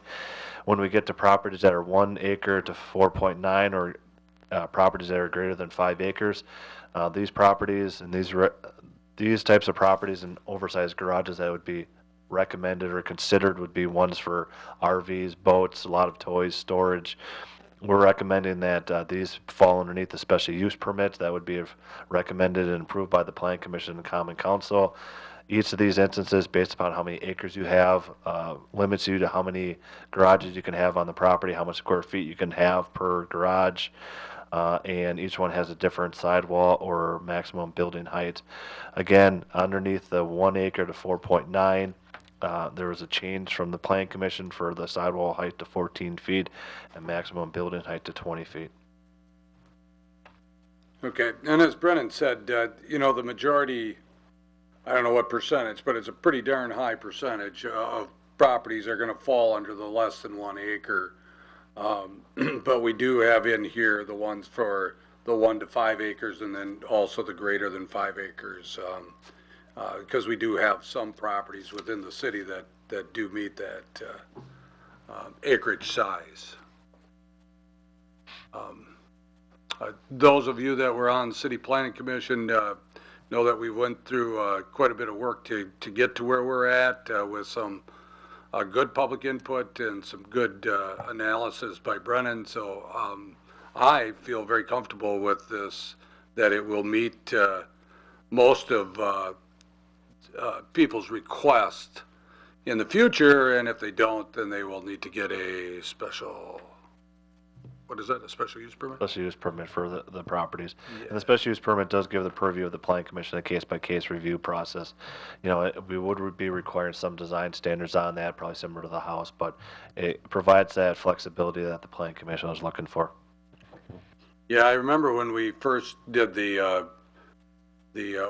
When we get to properties that are 1 acre to 4.9 or properties that are greater than 5 acres, these properties and these types of properties and oversized garages that would be recommended or considered would be ones for RVs, boats, a lot of toys, storage. We're recommending that these fall underneath the special use permits that would be recommended and approved by the Plan Commission and Common Council. Each of these instances, based upon how many acres you have, limits you to how many garages you can have on the property, how much square feet you can have per garage, and each one has a different sidewall or maximum building height. Again, underneath the 1 acre to 4.9, there was a change from the Plan Commission for the sidewall height to 14 feet and maximum building height to 20 feet. Okay, and as Brennan said, you know, the majority, I don't know what percentage, but it's a pretty darn high percentage of properties are going to fall under the less than 1 acre. But we do have in here the ones for the 1 to 5 acres and then also the greater than 5 acres. Because we do have some properties within the city that do meet that acreage size. Those of you that were on the City Planning Commission know that we went through quite a bit of work to get to where we're at with some good public input and some good analysis by Brennan. So I feel very comfortable with this, that it will meet most of people's requests in the future, and if they don't, then they will need to get a special, what is that, a special use permit? Special use permit for the properties. Yeah. And the special use permit does give the purview of the Plan Commission a case-by-case review process. You know, we would be requiring some design standards on that, probably similar to the house, but it provides that flexibility that the Plan Commission was looking for. Yeah, I remember when we first did the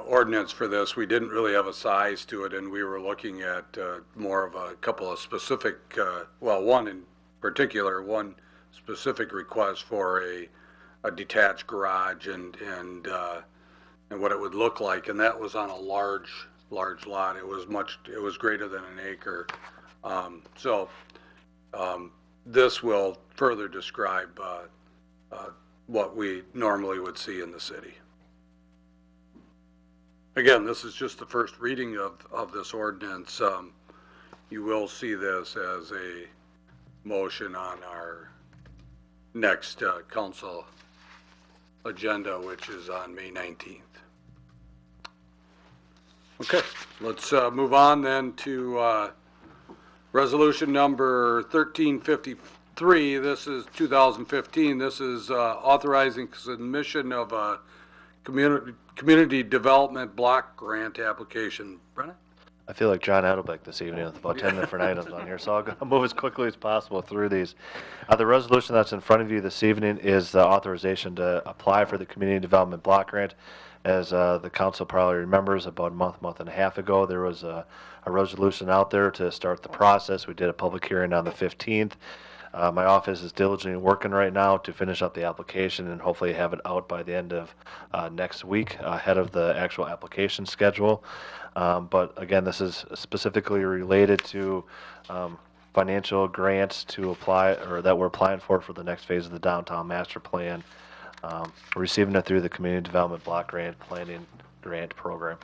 ordinance for this, we didn't really have a size to it, and we were looking at more of a couple of specific, well, one in particular, one specific request for a detached garage and what it would look like, and that was on a large lot. It was greater than an acre. This will further describe what we normally would see in the city. Again, this is just the first reading of this ordinance. You will see this as a motion on our next council agenda, which is on May 19th. Okay, let's move on then to resolution number 1353. This is 2015. This is authorizing submission of a community development block grant application. Brennan? I feel like John Edelbeck this evening with about 10 different items on here, so I'll move as quickly as possible through these. The resolution that's in front of you this evening is the authorization to apply for the community development block grant. As the council probably remembers, about a month and a half ago, there was a resolution out there to start the process. We did a public hearing on the 15th. My office is diligently working right now to finish up the application and hopefully have it out by the end of next week, ahead of the actual application schedule. But again, this is specifically related to financial grants to apply, or that we're applying for the next phase of the downtown master plan. Receiving it through the community development block grant planning grant program.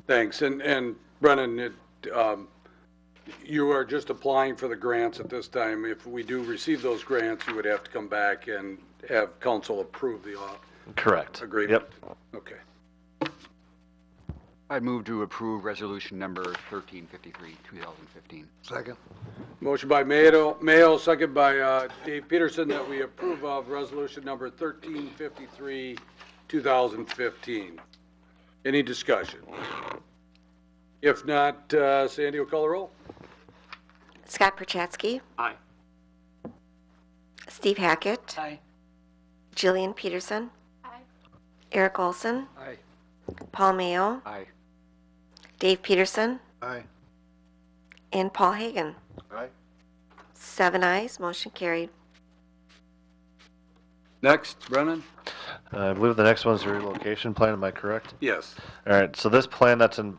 Thanks. And Brennan, you are just applying for the grants at this time. If we do receive those grants, you would have to come back and have council approve the Correct. agreement. Yep. Okay. I'd move to approve resolution number 1353, 2015. Second. Motion by Mayo, second by Dave Peterson, that we approve of resolution number 1353, 2015. Any discussion? If not, Sandy will call the roll. Scott Perchatsky. Aye. Steve Hackett. Aye. Jillian Peterson. Aye. Eric Olson. Aye. Paul Mayo. Aye. Dave Peterson. Aye. And Paul Hagan. Aye. 7 ayes, motion carried. Next, Brennan? I believe the next one's the relocation plan. Am I correct? Yes. All right. So this plan that's in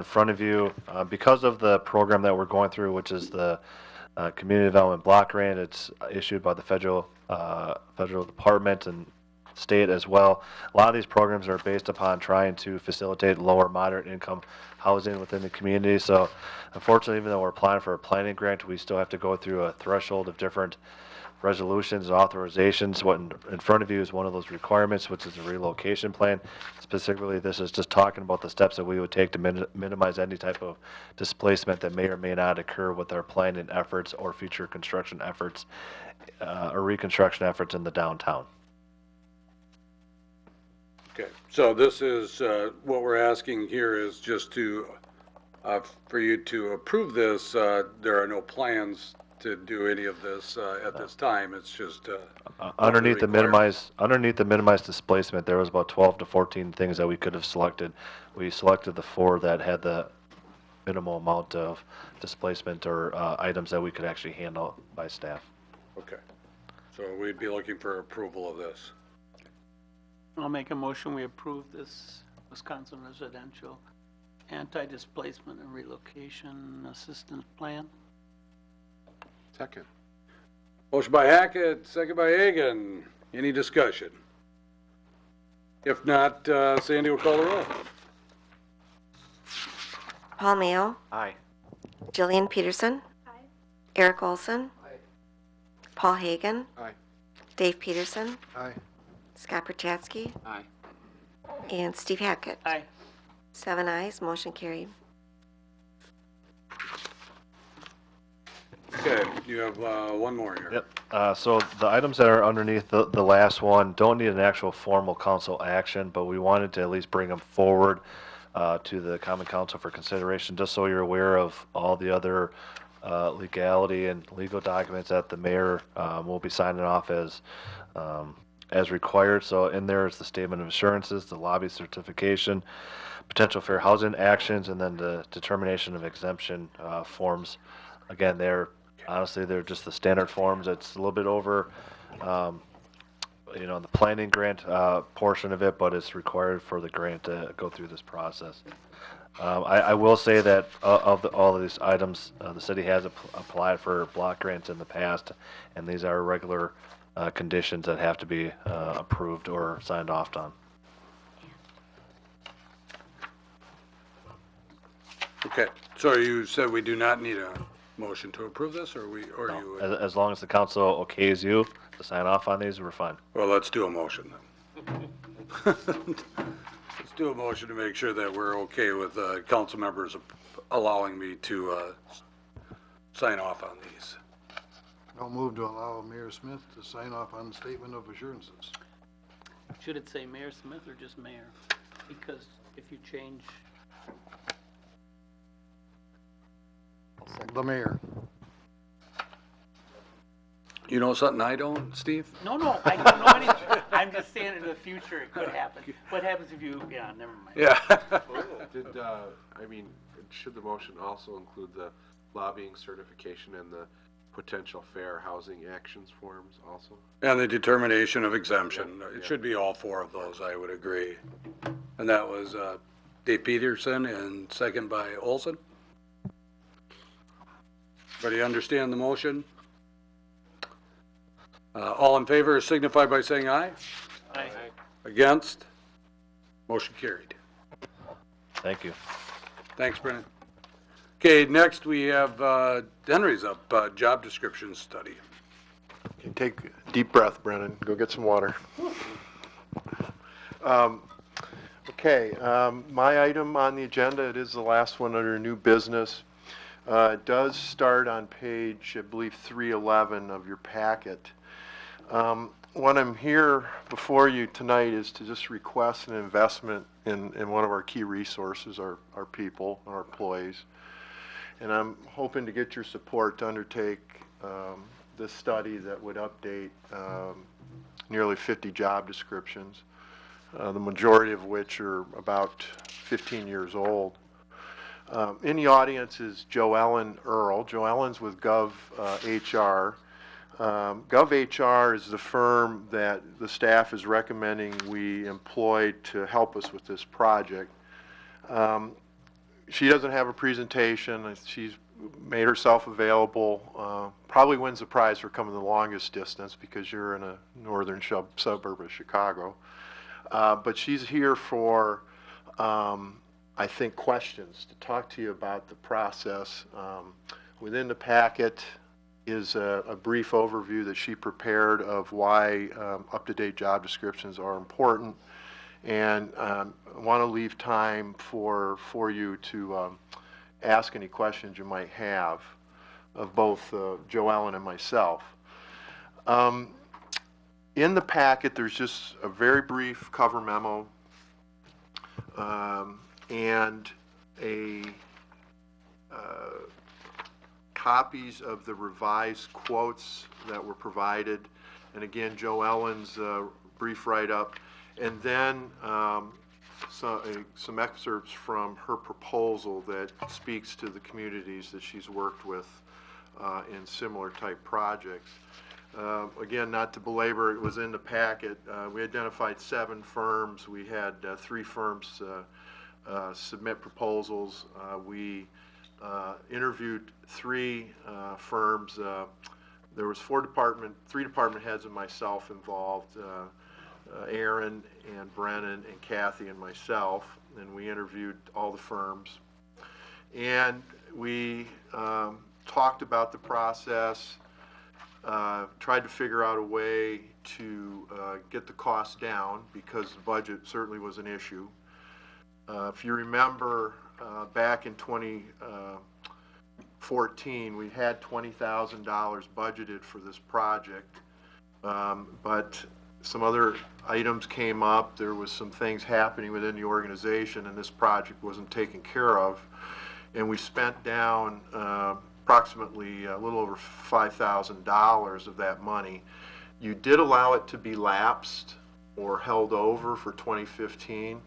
front of you, because of the program that we're going through, which is the community development block grant, it's issued by the federal department, and state as well. A lot of these programs are based upon trying to facilitate lower moderate income housing within the community. So unfortunately, even though we're applying for a planning grant, we still have to go through a threshold of different resolutions, authorizations. What in front of you is one of those requirements, which is a relocation plan. Specifically, this is just talking about the steps that we would take to minimize any type of displacement that may or may not occur with our planning efforts or future construction efforts or reconstruction efforts in the downtown. Okay, so this is, what we're asking here is just to, for you to approve this. There are no plans to do any of this at this time. It's just Underneath the minimized displacement, there was about 12 to 14 things that we could have selected. We selected the 4 that had the minimal amount of displacement or items that we could actually handle by staff. Okay, so we'd be looking for approval of this. I'll make a motion, we approve this Wisconsin Residential Anti-Displacement and Relocation Assistance Plan. Second. Motion by Hackett, second by Hagan. Any discussion? If not, Sandy will call the roll. Paul Mayo, Aye. Jillian Peterson, Eric Olson, Paul Hagan, Aye. Dave Peterson, Aye. Scott Perchatsky, Aye. and Steve Hackett. Aye. 7 ayes, motion carried. Okay, you have one more here. Yep. So the items that are underneath the last one don't need an actual formal council action, but we wanted to at least bring them forward to the Common Council for consideration, just so you're aware of all the other legality and legal documents that the mayor will be signing off as required. So in there is the statement of assurances, the lobby certification, potential fair housing actions, and then the determination of exemption forms. Again, honestly, they're just the standard forms. It's a little bit over, the planning grant portion of it, but it's required for the grant to go through this process. I will say that all of these items, the city has applied for block grants in the past, and these are regular conditions that have to be approved or signed off on. Okay, so you said we do not need a motion to approve this, or you? As long as the council okays you to sign off on these, we're fine. Well, let's do a motion then. Let's do a motion to make sure that we're okay with council members allowing me to sign off on these. I'll move to allow Mayor Smith to sign off on the statement of assurances. Should it say Mayor Smith or just Mayor? Because if you change, The mayor. You know something I don't, Steve? no, I don't know anything. I'm just saying in the future it could happen. What happens if you, never mind. Yeah. Should the motion also include the lobbying certification and the potential fair housing actions forms also? And the determination of exemption. Yeah. It should be all 4 of those, I would agree. And that was Dave Peterson and second by Olson. Everybody understand the motion? All in favor signify by saying aye. Aye. Against? Motion carried. Thank you. Thanks, Brennan. Okay, next we have Henry's up, job description study. Okay, take a deep breath, Brennan. Go get some water. Okay, my item on the agenda, it is the last one under new business. It does start on page, I believe, 311 of your packet. What I'm here before you tonight is to just request an investment in one of our key resources, our people, our employees. And I'm hoping to get your support to undertake this study that would update nearly 50 job descriptions, the majority of which are about 15 years old. In the audience is Joellen Earl. Joellen's with GovHR. GovHR is the firm that the staff is recommending we employ to help us with this project. She doesn't have a presentation. She's made herself available, probably wins the prize for coming the longest distance because you're in a northern suburb of Chicago. But she's here for, I think, questions, to talk to you about the process. Within the packet is a brief overview that she prepared of why up-to-date job descriptions are important. And I want to leave time for you to ask any questions you might have of both Joe Ellen and myself. In the packet, there's just a very brief cover memo and copies of the revised quotes that were provided, and again, Joe Ellen's brief write-up, and then some excerpts from her proposal that speaks to the communities that she's worked with in similar type projects. Again, not to belabor, it was in the packet. We identified 7 firms. We had 3 firms submit proposals. We interviewed 3 firms. There was 3 department heads and myself involved, Aaron and Brennan and Kathy and myself, and we interviewed all the firms. And we talked about the process, tried to figure out a way to get the cost down because the budget certainly was an issue. If you remember, back in 2014, we had $20,000 budgeted for this project, but some other items came up. There was some things happening within the organization, and this project wasn't taken care of. And we spent down approximately a little over $5,000 of that money. You did allow it to be lapsed or held over for 2015,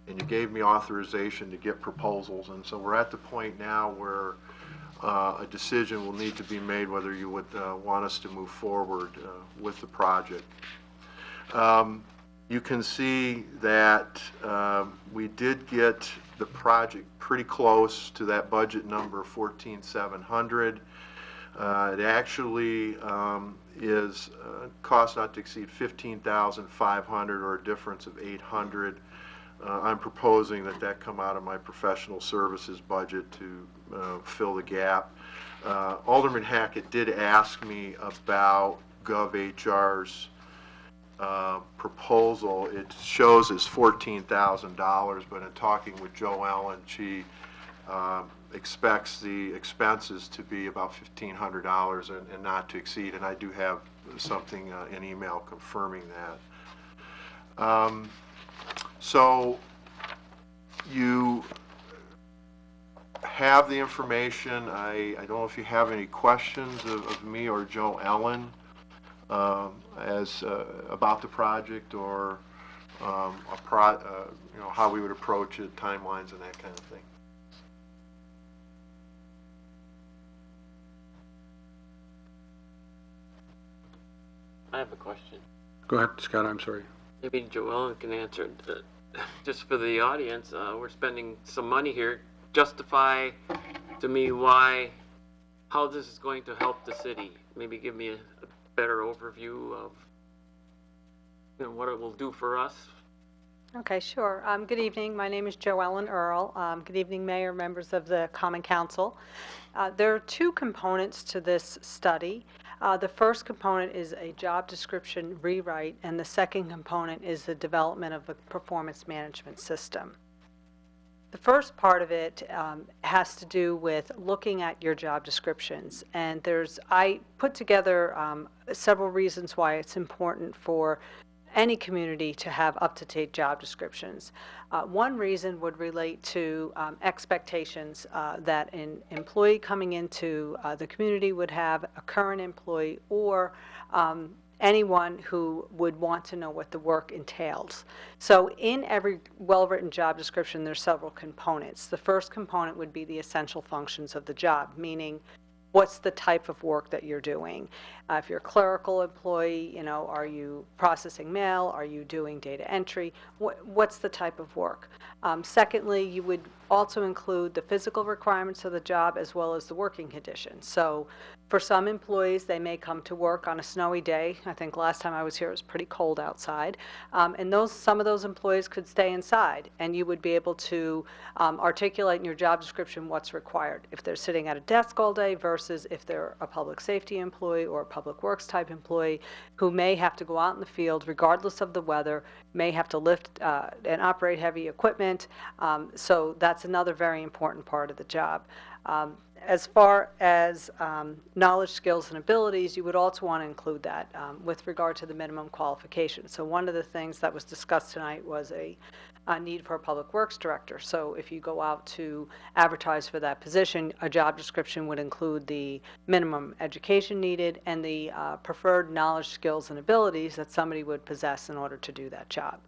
and you gave me authorization to get proposals. And so we're at the point now where a decision will need to be made whether you would want us to move forward with the project. You can see that we did get the project pretty close to that budget number, 14,700. It actually is cost not to exceed 15,500, or a difference of 800. I'm proposing that come out of my professional services budget to fill the gap. Alderman Hackett did ask me about GovHR's proposal. It shows as $14,000, but in talking with Joe Ellen, she expects the expenses to be about $1,500 and not to exceed, and I do have something in email confirming that. So you have the information. I don't know if you have any questions of me or Joe Ellen about the project, or how we would approach it, timelines and that kind of thing. I have a question. Go ahead, Scott, I'm sorry. Maybe Joellen can answer it. Just for the audience, we're spending some money here. Justify to me how this is going to help the city. Maybe give me a better overview of what it will do for us. Okay, sure. Good evening. My name is Joellen Earl. Good evening, Mayor, members of the Common Council. There are 2 components to this study. The first component is a job description rewrite, and the second component is the development of a performance management system. The first part of it has to do with looking at your job descriptions, and I put together several reasons why it's important for any community to have up-to-date job descriptions. One reason would relate to expectations that an employee coming into the community would have, a current employee, or anyone who would want to know what the work entails. So in every well-written job description, there's several components. The first component would be the essential functions of the job, meaning what's the type of work that you're doing. If you're a clerical employee, you know, are you processing mail? Are you doing data entry? What's the type of work? Secondly, you would also include the physical requirements of the job as well as the working conditions. So for some employees, they may come to work on a snowy day. I think last time I was here, it was pretty cold outside. And some of those employees could stay inside, and you would be able to articulate in your job description what's required. If they're sitting at a desk all day versus if they're a public safety employee or a public works type employee who may have to go out in the field regardless of the weather, may have to lift and operate heavy equipment. So that's another very important part of the job. As far as knowledge, skills, and abilities, you would also want to include that with regard to the minimum qualifications. So one of the things that was discussed tonight was a need for a public works director. So if you go out to advertise for that position, a job description would include the minimum education needed and the preferred knowledge, skills, and abilities that somebody would possess in order to do that job.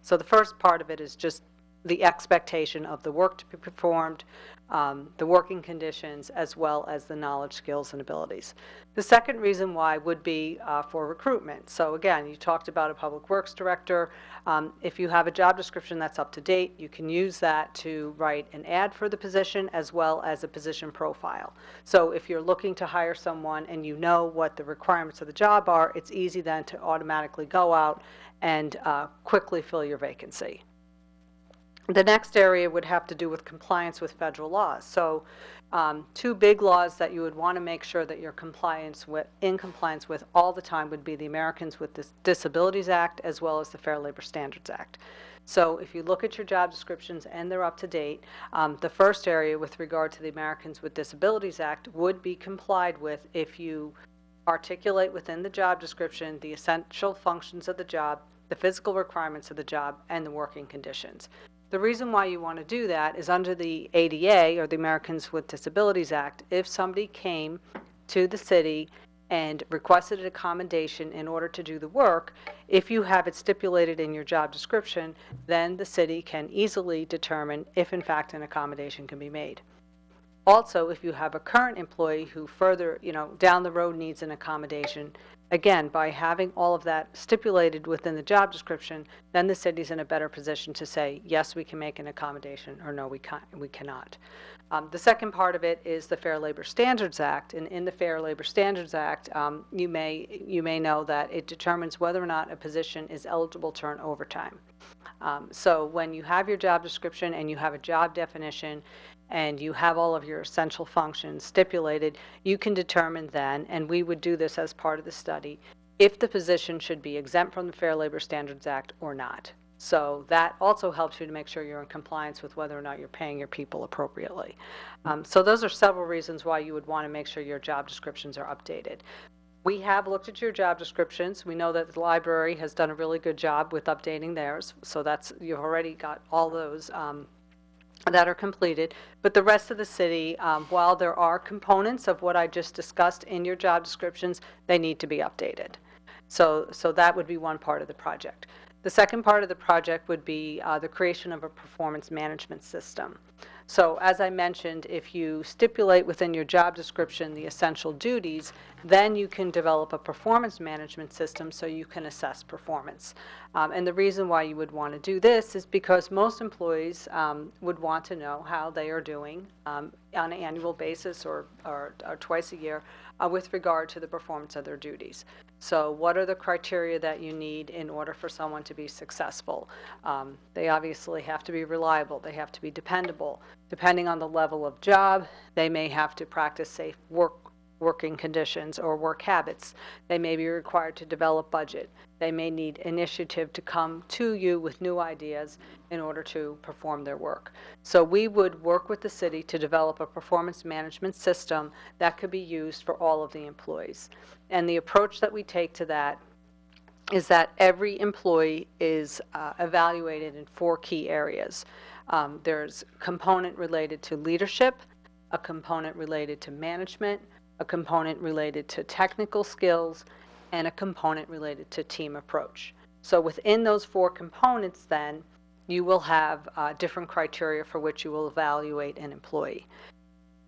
So the first part of it is just the expectation of the work to be performed, the working conditions, as well as the knowledge, skills, and abilities. The second reason why would be for recruitment. So again, you talked about a public works director. If you have a job description that's up to date, you can use that to write an ad for the position as well as a position profile. So if you're looking to hire someone and you know what the requirements of the job are, it's easy then to automatically go out and quickly fill your vacancy. The next area would have to do with compliance with federal laws. So two big laws that you would want to make sure that you're in compliance with all the time would be the Americans with Disabilities Act as well as the Fair Labor Standards Act. So if you look at your job descriptions and they're up to date, the first area with regard to the Americans with Disabilities Act would be complied with if you articulate within the job description the essential functions of the job, the physical requirements of the job, and the working conditions. The reason why you want to do that is under the ADA, or the Americans with Disabilities Act, if somebody came to the city and requested an accommodation in order to do the work, if you have it stipulated in your job description, then the city can easily determine if in fact an accommodation can be made. Also, if you have a current employee who further, down the road needs an accommodation, again, by having all of that stipulated within the job description, then the city's in a better position to say, yes, we can make an accommodation, or no, we cannot. The second part of it is the Fair Labor Standards Act, and in the Fair Labor Standards Act, you may know that it determines whether or not a position is eligible to earn overtime. So when you have your job description and you have a job definition, and you have all of your essential functions stipulated, you can determine then, and we would do this as part of the study, if the position should be exempt from the Fair Labor Standards Act or not. So that also helps you to make sure you're in compliance with whether or not you're paying your people appropriately. So those are several reasons why you would want to make sure your job descriptions are updated. We have looked at your job descriptions. We know that the library has done a really good job with updating theirs, so you've already got all those that are completed. But the rest of the city, while there are components of what I just discussed in your job descriptions, they need to be updated. So that would be one part of the project. The second part of the project would be the creation of a performance management system. So as I mentioned, if you stipulate within your job description the essential duties, then you can develop a performance management system so you can assess performance. And the reason why you would want to do this is because most employees would want to know how they are doing on an annual basis or twice a year with regard to the performance of their duties. So what are the criteria that you need in order for someone to be successful? They obviously have to be reliable. They have to be dependable. Depending on the level of job, they may have to practice safe working conditions or work habits. They may be required to develop budget. They may need initiative to come to you with new ideas in order to perform their work. So we would work with the city to develop a performance management system that could be used for all of the employees. And the approach that we take to that is that every employee is evaluated in 4 key areas. There's a component related to leadership, a component related to management, a component related to technical skills, and a component related to team approach. So within those 4 components then, you will have different criteria for which you will evaluate an employee.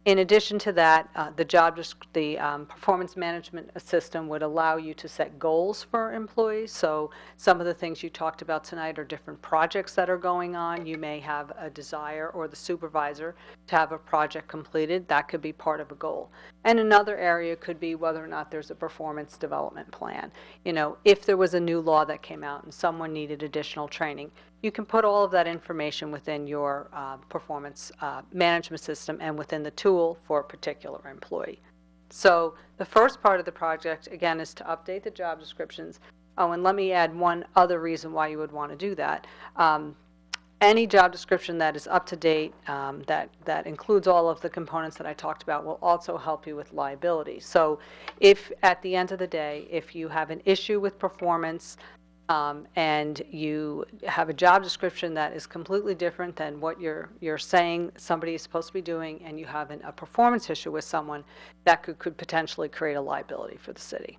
In addition to that, the performance management system would allow you to set goals for employees. So some of the things you talked about tonight are different projects that are going on. You may have a desire, or the supervisor, to have a project completed. That could be part of a goal. And another area could be whether or not there's a performance development plan. You know, if there was a new law that came out and someone needed additional training, you can put all of that information within your performance management system and within the tool for a particular employee. So the first part of the project, again, is to update the job descriptions. Oh, and let me add one other reason why you would want to do that. Any job description that is up to date, that includes all of the components that I talked about, will also help you with liability. So if at the end of the day, if you have an issue with performance, and you have a job description that is completely different than what you're saying somebody is supposed to be doing, and you have a performance issue with someone, that could potentially create a liability for the city.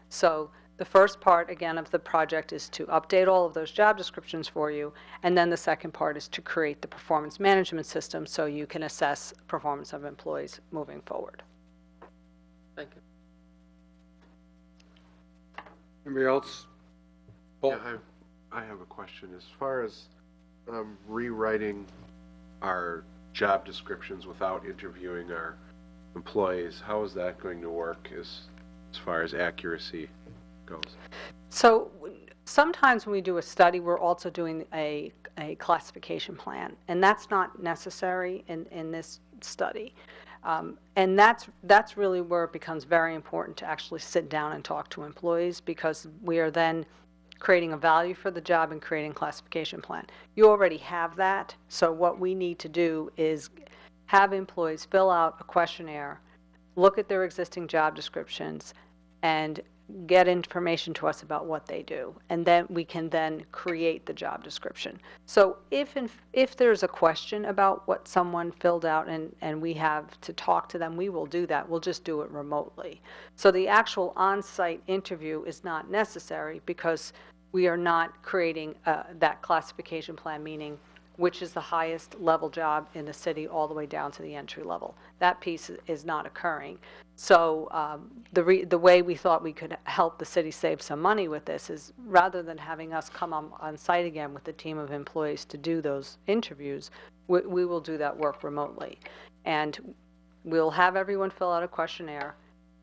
So the first part, again, of the project is to update all of those job descriptions for you, and then the second part is to create the performance management system so you can assess performance of employees moving forward. Thank you. Anybody else? Paul? Yeah, I have a question. As far as rewriting our job descriptions without interviewing our employees, how is that going to work as far as accuracy goes? So sometimes when we do a study, we're also doing a classification plan, and that's not necessary in this study. And that's really where it becomes very important to actually sit down and talk to employees, because we are then creating a value for the job and creating a classification plan. You already have that, so what we need to do is have employees fill out a questionnaire, look at their existing job descriptions, and get information to us about what they do, and then we can then create the job description. So if there's a question about what someone filled out and we have to talk to them, we will do that. We'll just do it remotely. So the actual on-site interview is not necessary, because we are not creating that classification plan, meaning which is the highest level job in the city all the way down to the entry level. That piece is not occurring. So the way we thought we could help the city save some money with this is, rather than having us come on site again with a team of employees to do those interviews, we will do that work remotely. And we'll have everyone fill out a questionnaire.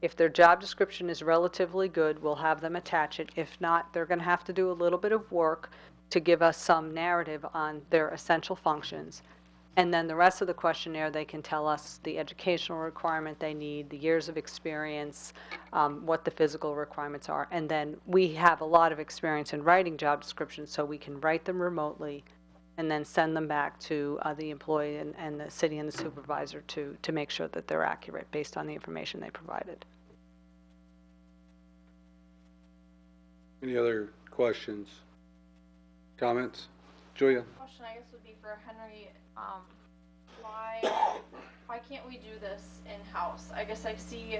If their job description is relatively good, we'll have them attach it. If not, they're going to have to do a little bit of work to give us some narrative on their essential functions. And then the rest of the questionnaire, they can tell us the educational requirement they need, the years of experience, what the physical requirements are. And then we have a lot of experience in writing job descriptions, so we can write them remotely and then send them back to the employee and the city and the supervisor to make sure that they're accurate based on the information they provided. Any other questions? Comments? Julia? Question, I guess, would be for Henry. Why can't we do this in-house? I guess I see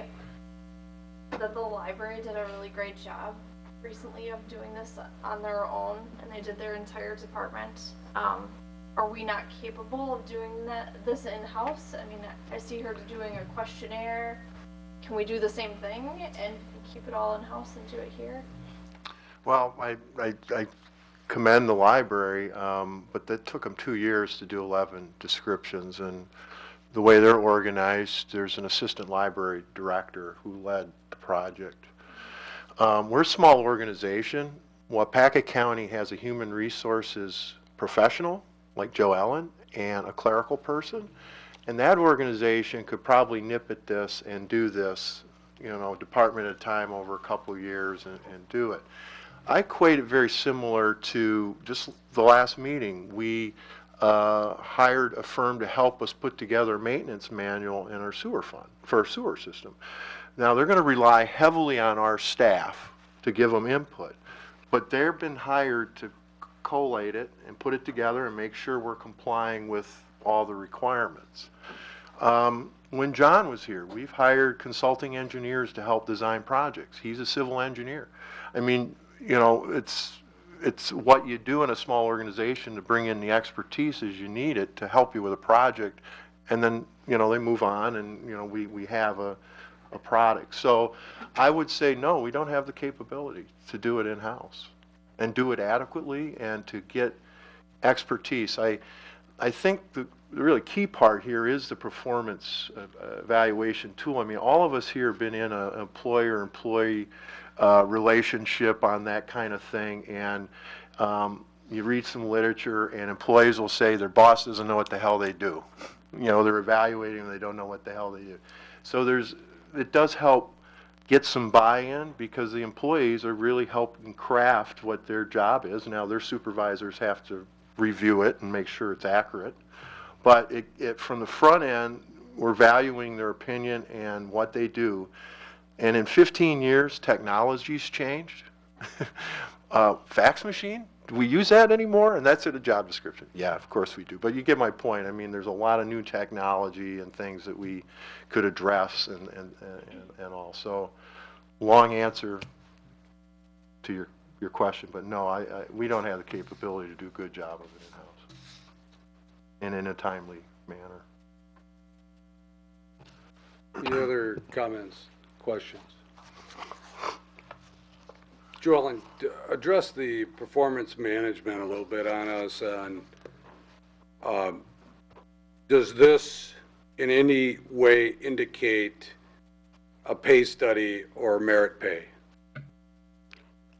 that the library did a really great job recently of doing this on their own, and they did their entire department. Are we not capable of doing this in-house? I mean, I see her doing a questionnaire. Can we do the same thing and keep it all in-house and do it here? Well, I commend the library, but that took them 2 years to do 11 descriptions, and the way they're organized, there's an assistant library director who led the project. We're a small organization. Waupaca County has a human resources professional, like Joe Ellen, and a clerical person, and that organization could probably nip at this and do this, you know, department at a time over a couple of years and do it. I equate it very similar to just the last meeting. We hired a firm to help us put together a maintenance manual in our sewer fund, for our sewer system. Now, they're going to rely heavily on our staff to give them input, but they've been hired to collate it and put it together and make sure we're complying with all the requirements. When John was here, we've hired consulting engineers to help design projects. He's a civil engineer. I mean, you know, it's what you do in a small organization to bring in the expertise as you need it to help you with a project and then, you know, they move on, and, you know, we have a product. So I would say, no, we don't have the capability to do it in-house and do it adequately and to get expertise. I think the really key part here is the performance evaluation tool. I mean, all of us here have been in an employer-employee relationship on that kind of thing, and you read some literature, and employees will say their boss doesn't know what the hell they do. You know, they're evaluating and they don't know what the hell they do. So it does help get some buy-in, because the employees are really helping craft what their job is. Now, their supervisors have to review it and make sure it's accurate. But from the front end, we're valuing their opinion and what they do. And in 15 years, technology's changed. Fax machine? Do we use that anymore? And that's in a job description. Yeah, of course we do. But you get my point. I mean, there's a lot of new technology and things that we could address and all. So, long answer to your question, but no, we don't have the capability to do a good job of it in-house and in a timely manner. Any other comments, questions? Joellen, address the performance management a little bit on us. Does this in any way indicate a pay study or merit pay?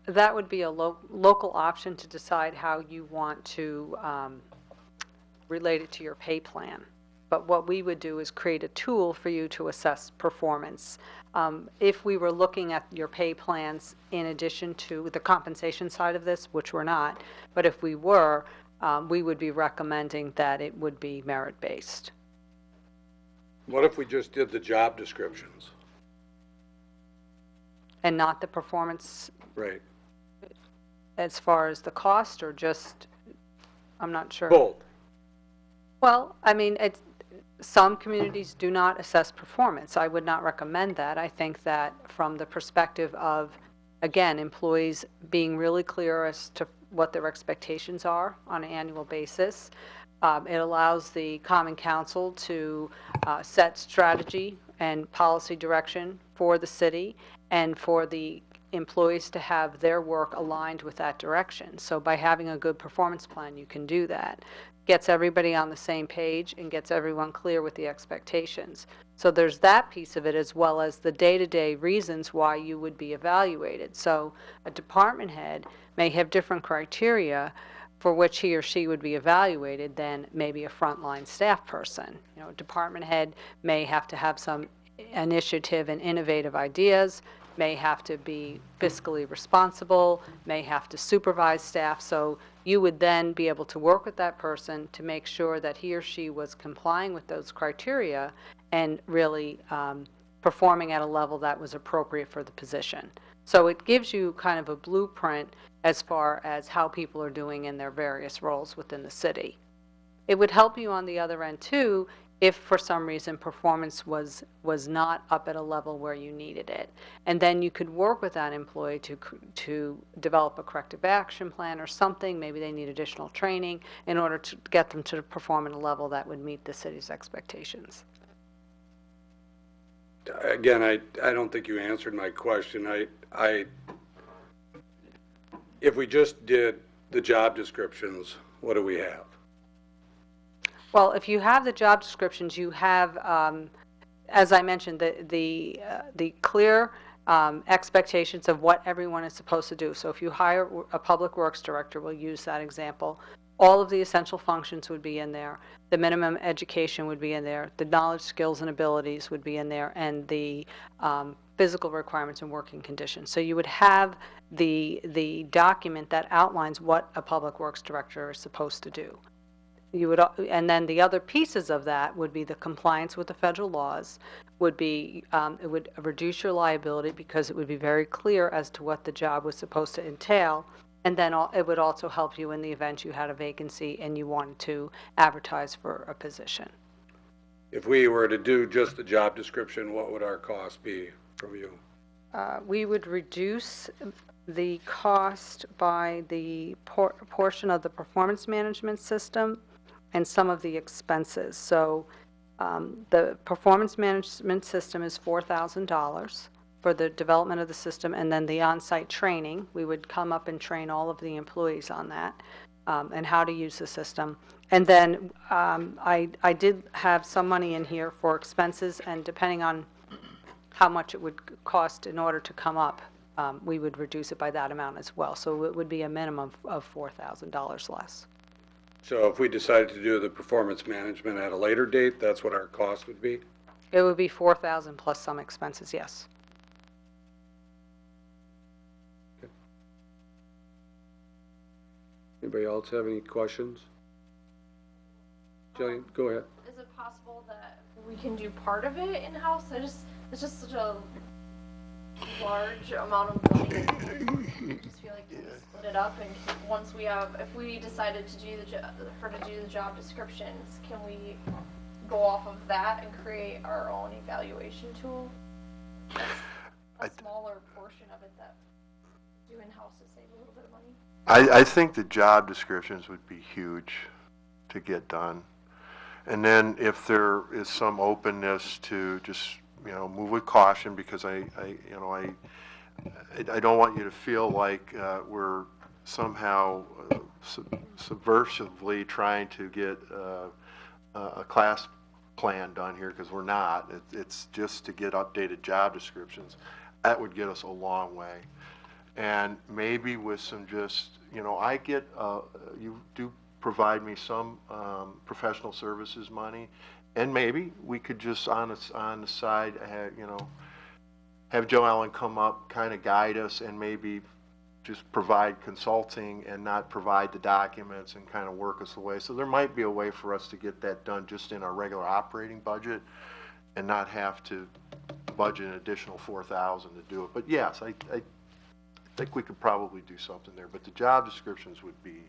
That would be a local option to decide how you want to relate it to your pay plan. But what we would do is create a tool for you to assess performance. If we were looking at your pay plans in addition to the compensation side of this, which we're not, but if we were, we would be recommending that it would be merit-based. What if we just did the job descriptions? And not the performance? Right. As far as the cost, or just, I'm not sure. Both. Well, I mean, some communities do not assess performance. I would not recommend that. I think that from the perspective of, again, employees being really clear as to what their expectations are on an annual basis, it allows the Common Council to set strategy and policy direction for the city, and for the employees to have their work aligned with that direction. So by having a good performance plan, you can do that. Gets everybody on the same page and gets everyone clear with the expectations. So there's that piece of it, as well as the day-to-day reasons why you would be evaluated. So a department head may have different criteria for which he or she would be evaluated than maybe a frontline staff person. You know, a department head may have to have some initiative and innovative ideas, may have to be fiscally responsible, may have to supervise staff. So you would then be able to work with that person to make sure that he or she was complying with those criteria and really performing at a level that was appropriate for the position. So it gives you kind of a blueprint as far as how people are doing in their various roles within the city. It would help you on the other end too if for some reason performance was not up at a level where you needed it. And then you could work with that employee to develop a corrective action plan or something. Maybe they need additional training in order to get them to perform at a level that would meet the city's expectations. Again, I don't think you answered my question. If we just did the job descriptions, what do we have? Well, if you have the job descriptions, you have, as I mentioned, the clear expectations of what everyone is supposed to do. So if you hire a public works director, we'll use that example, all of the essential functions would be in there. The minimum education would be in there. The knowledge, skills, and abilities would be in there, and the physical requirements and working conditions. So you would have the document that outlines what a public works director is supposed to do. You would, and then the other pieces of that would be the compliance with the federal laws, would be, it would reduce your liability because it would be very clear as to what the job was supposed to entail, and then it would also help you in the event you had a vacancy and you wanted to advertise for a position. If we were to do just the job description, what would our cost be from you? We would reduce the cost by the portion of the performance management system and some of the expenses. So The performance management system is $4,000 for the development of the system, and then the on-site training. We would come up and train all of the employees on that and how to use the system. And then I did have some money in here for expenses, and depending on how much it would cost in order to come up, we would reduce it by that amount as well. So it would be a minimum of $4,000 less. So if we decided to do the performance management at a later date, that's what our cost would be? It would be $4,000 plus some expenses, yes. Anybody else have any questions? Jillian, go ahead. Is it possible that we can do part of it in-house? It's just such a large amount of money. I just feel like we split it up, and once we have, if we decided to do the job descriptions, can we go off of that and create our own evaluation tool? A smaller portion of it that do in-house to save a little bit of money. I think the job descriptions would be huge to get done. And then if there is some openness to just, move with caution, because I don't want you to feel like we're somehow subversively trying to get a class plan done here, because we're not. It's just to get updated job descriptions. That would get us a long way. And maybe with some just, I get, you do provide me some professional services money, and maybe we could just on the side, have Joe Allen come up, kind of guide us, and maybe just provide consulting and not provide the documents and kind of work us away. So there might be a way for us to get that done just in our regular operating budget and not have to budget an additional $4,000 to do it. But yes, I think we could probably do something there, but the job descriptions would be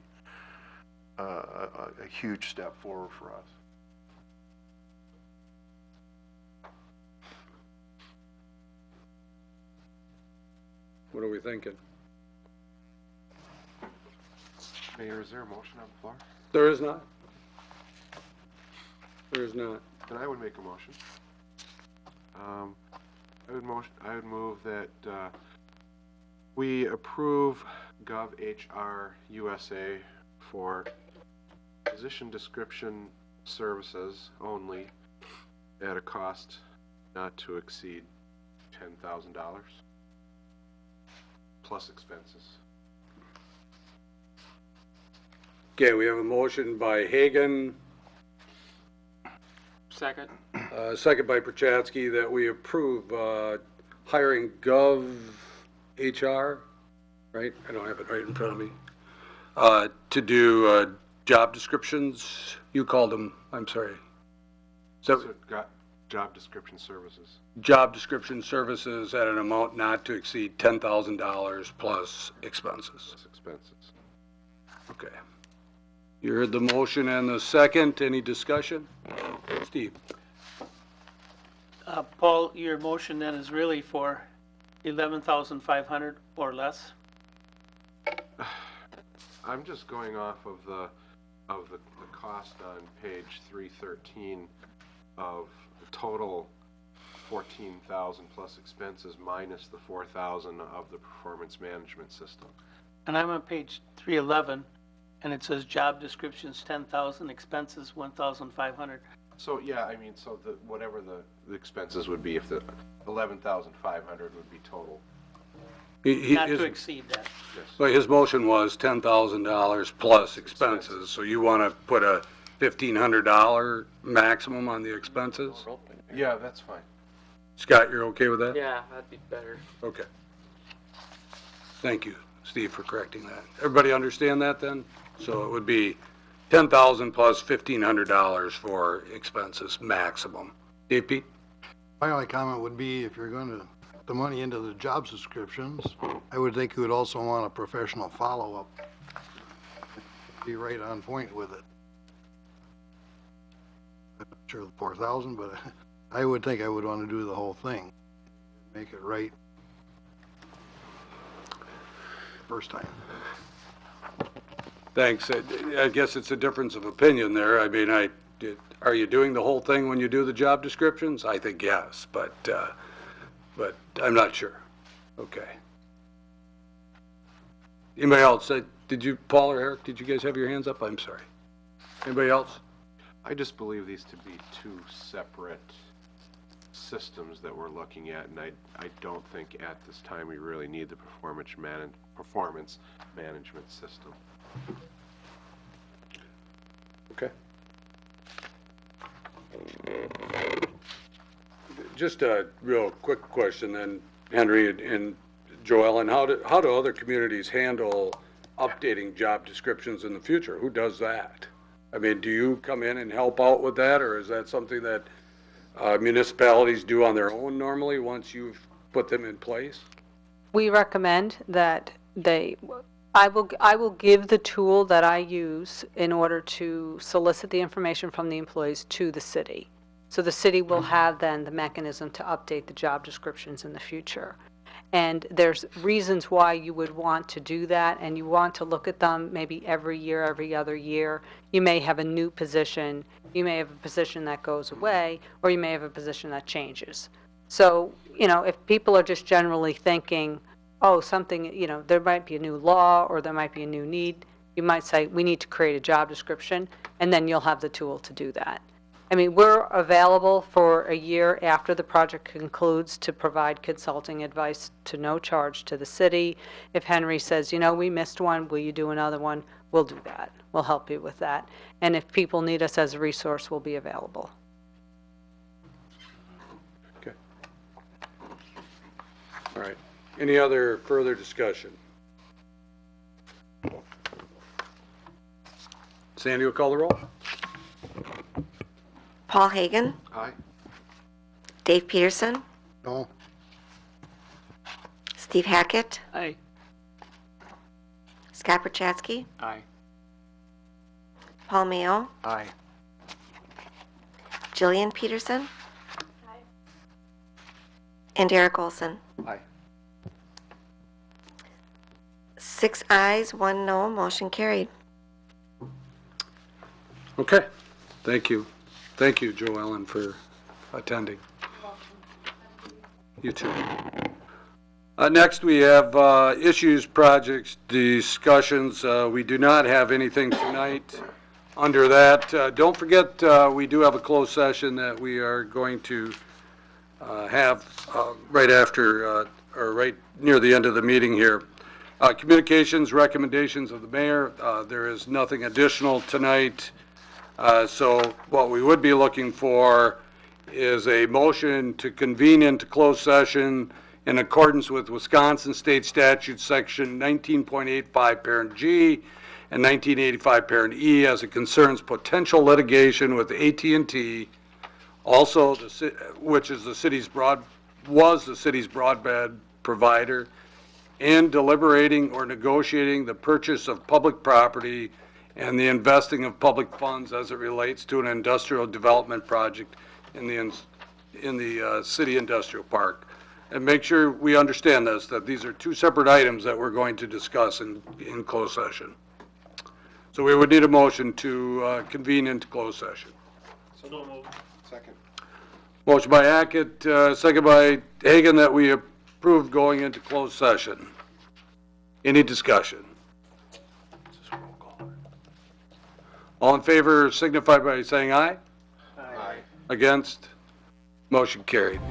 a huge step forward for us. What are we thinking? Mayor, is there a motion on the floor? There is not. There is not. Then I would make a motion. I would move that we approve GovHR USA for position description services only at a cost not to exceed $10,000 plus expenses. Okay, we have a motion by Hagan, Second. second by Prochatsky, that we approve hiring GovHR, right? I don't have it right in front of me. To do job descriptions. You called them, I'm sorry. So got job description services. Job description services at an amount not to exceed $10,000 plus expenses. Plus expenses. Okay. You heard the motion and the second. Any discussion? Steve? Paul, your motion then is really for 11,500 or less? I'm just going off of the cost on page 313 of the total 14,000 plus expenses minus the 4,000 of the performance management system. And I'm on page 311, and it says job descriptions 10,000, expenses 1,500. So yeah, I mean, so whatever the expenses would be, if the 11,500 would be total. Not to exceed that. Yes. Well, his motion was $10,000 plus expenses, so you want to put a $1,500 maximum on the expenses? Yeah, that's fine. Scott, you're okay with that? Yeah, that'd be better. Okay. Thank you, Steve, for correcting that. Everybody understand that then? So it would be $10,000 plus $1,500 for expenses maximum. AP? My only comment would be, if you're going to put the money into the job descriptions, I would think you would also want a professional follow-up. Be right on point with it. I'm not sure the 4,000, but I would think I would want to do the whole thing. Make it right first time. Thanks. I guess it's a difference of opinion there. I mean, Are you doing the whole thing when you do the job descriptions? I think yes, but I'm not sure. Okay. Anybody else? Did you, Paul or Eric, did you guys have your hands up? I'm sorry. Anybody else? I just believe these to be two separate systems that we're looking at, and I don't think at this time we really need the performance management system. Okay. Just a real quick question then, Henry and Joellen, how do other communities handle updating job descriptions in the future? Who does that? I mean, do you come in and help out with that, or is that something that municipalities do on their own normally once you've put them in place? We recommend that I will give the tool that I use in order to solicit the information from the employees to the city. So the city will have then the mechanism to update the job descriptions in the future. And there's reasons why you would want to do that, and you want to look at them maybe every year, every other year. You may have a new position, you may have a position that goes away, or you may have a position that changes. So, you know, if people are just generally thinking, oh, something, you know, there might be a new law or there might be a new need, you might say, we need to create a job description, and then you'll have the tool to do that. I mean, we're available for a year after the project concludes to provide consulting advice to no charge to the city. If Henry says, you know, we missed one, will you do another one? We'll do that. We'll help you with that. And if people need us as a resource, we'll be available. Okay. All right. Any other further discussion? Sandy will call the roll. Paul Hagan, Aye. Dave Peterson, No. Steve Hackett, Aye. Scott Perchatsky, Aye. Paul Mayo, Aye. Jillian Peterson, and Eric Olson. Aye. 6 ayes, 1 no, motion carried. Okay. Thank you. Thank you, Joellen, for attending. You too. Next, we have issues, projects, discussions. We do not have anything tonight under that. Don't forget, we do have a closed session that we are going to have right after, or right near the end of the meeting here. Communications, recommendations of the mayor. There is nothing additional tonight. So what we would be looking for is a motion to convene into closed session in accordance with Wisconsin State Statute Section 19.85 Parent G and 1985 Parent E as it concerns potential litigation with AT&T, also which is the city's broadband provider, and deliberating or negotiating the purchase of public property and the investing of public funds as it relates to an industrial development project in the city industrial park. And make sure we understand this, that these are two separate items that we're going to discuss in closed session. So we would need a motion to convene into closed session. So moved. Second. Motion by Hackett, second by Hagan, that we approve going into closed session. Any discussion? All in favor signify by saying aye. Aye. Against? Motion carried.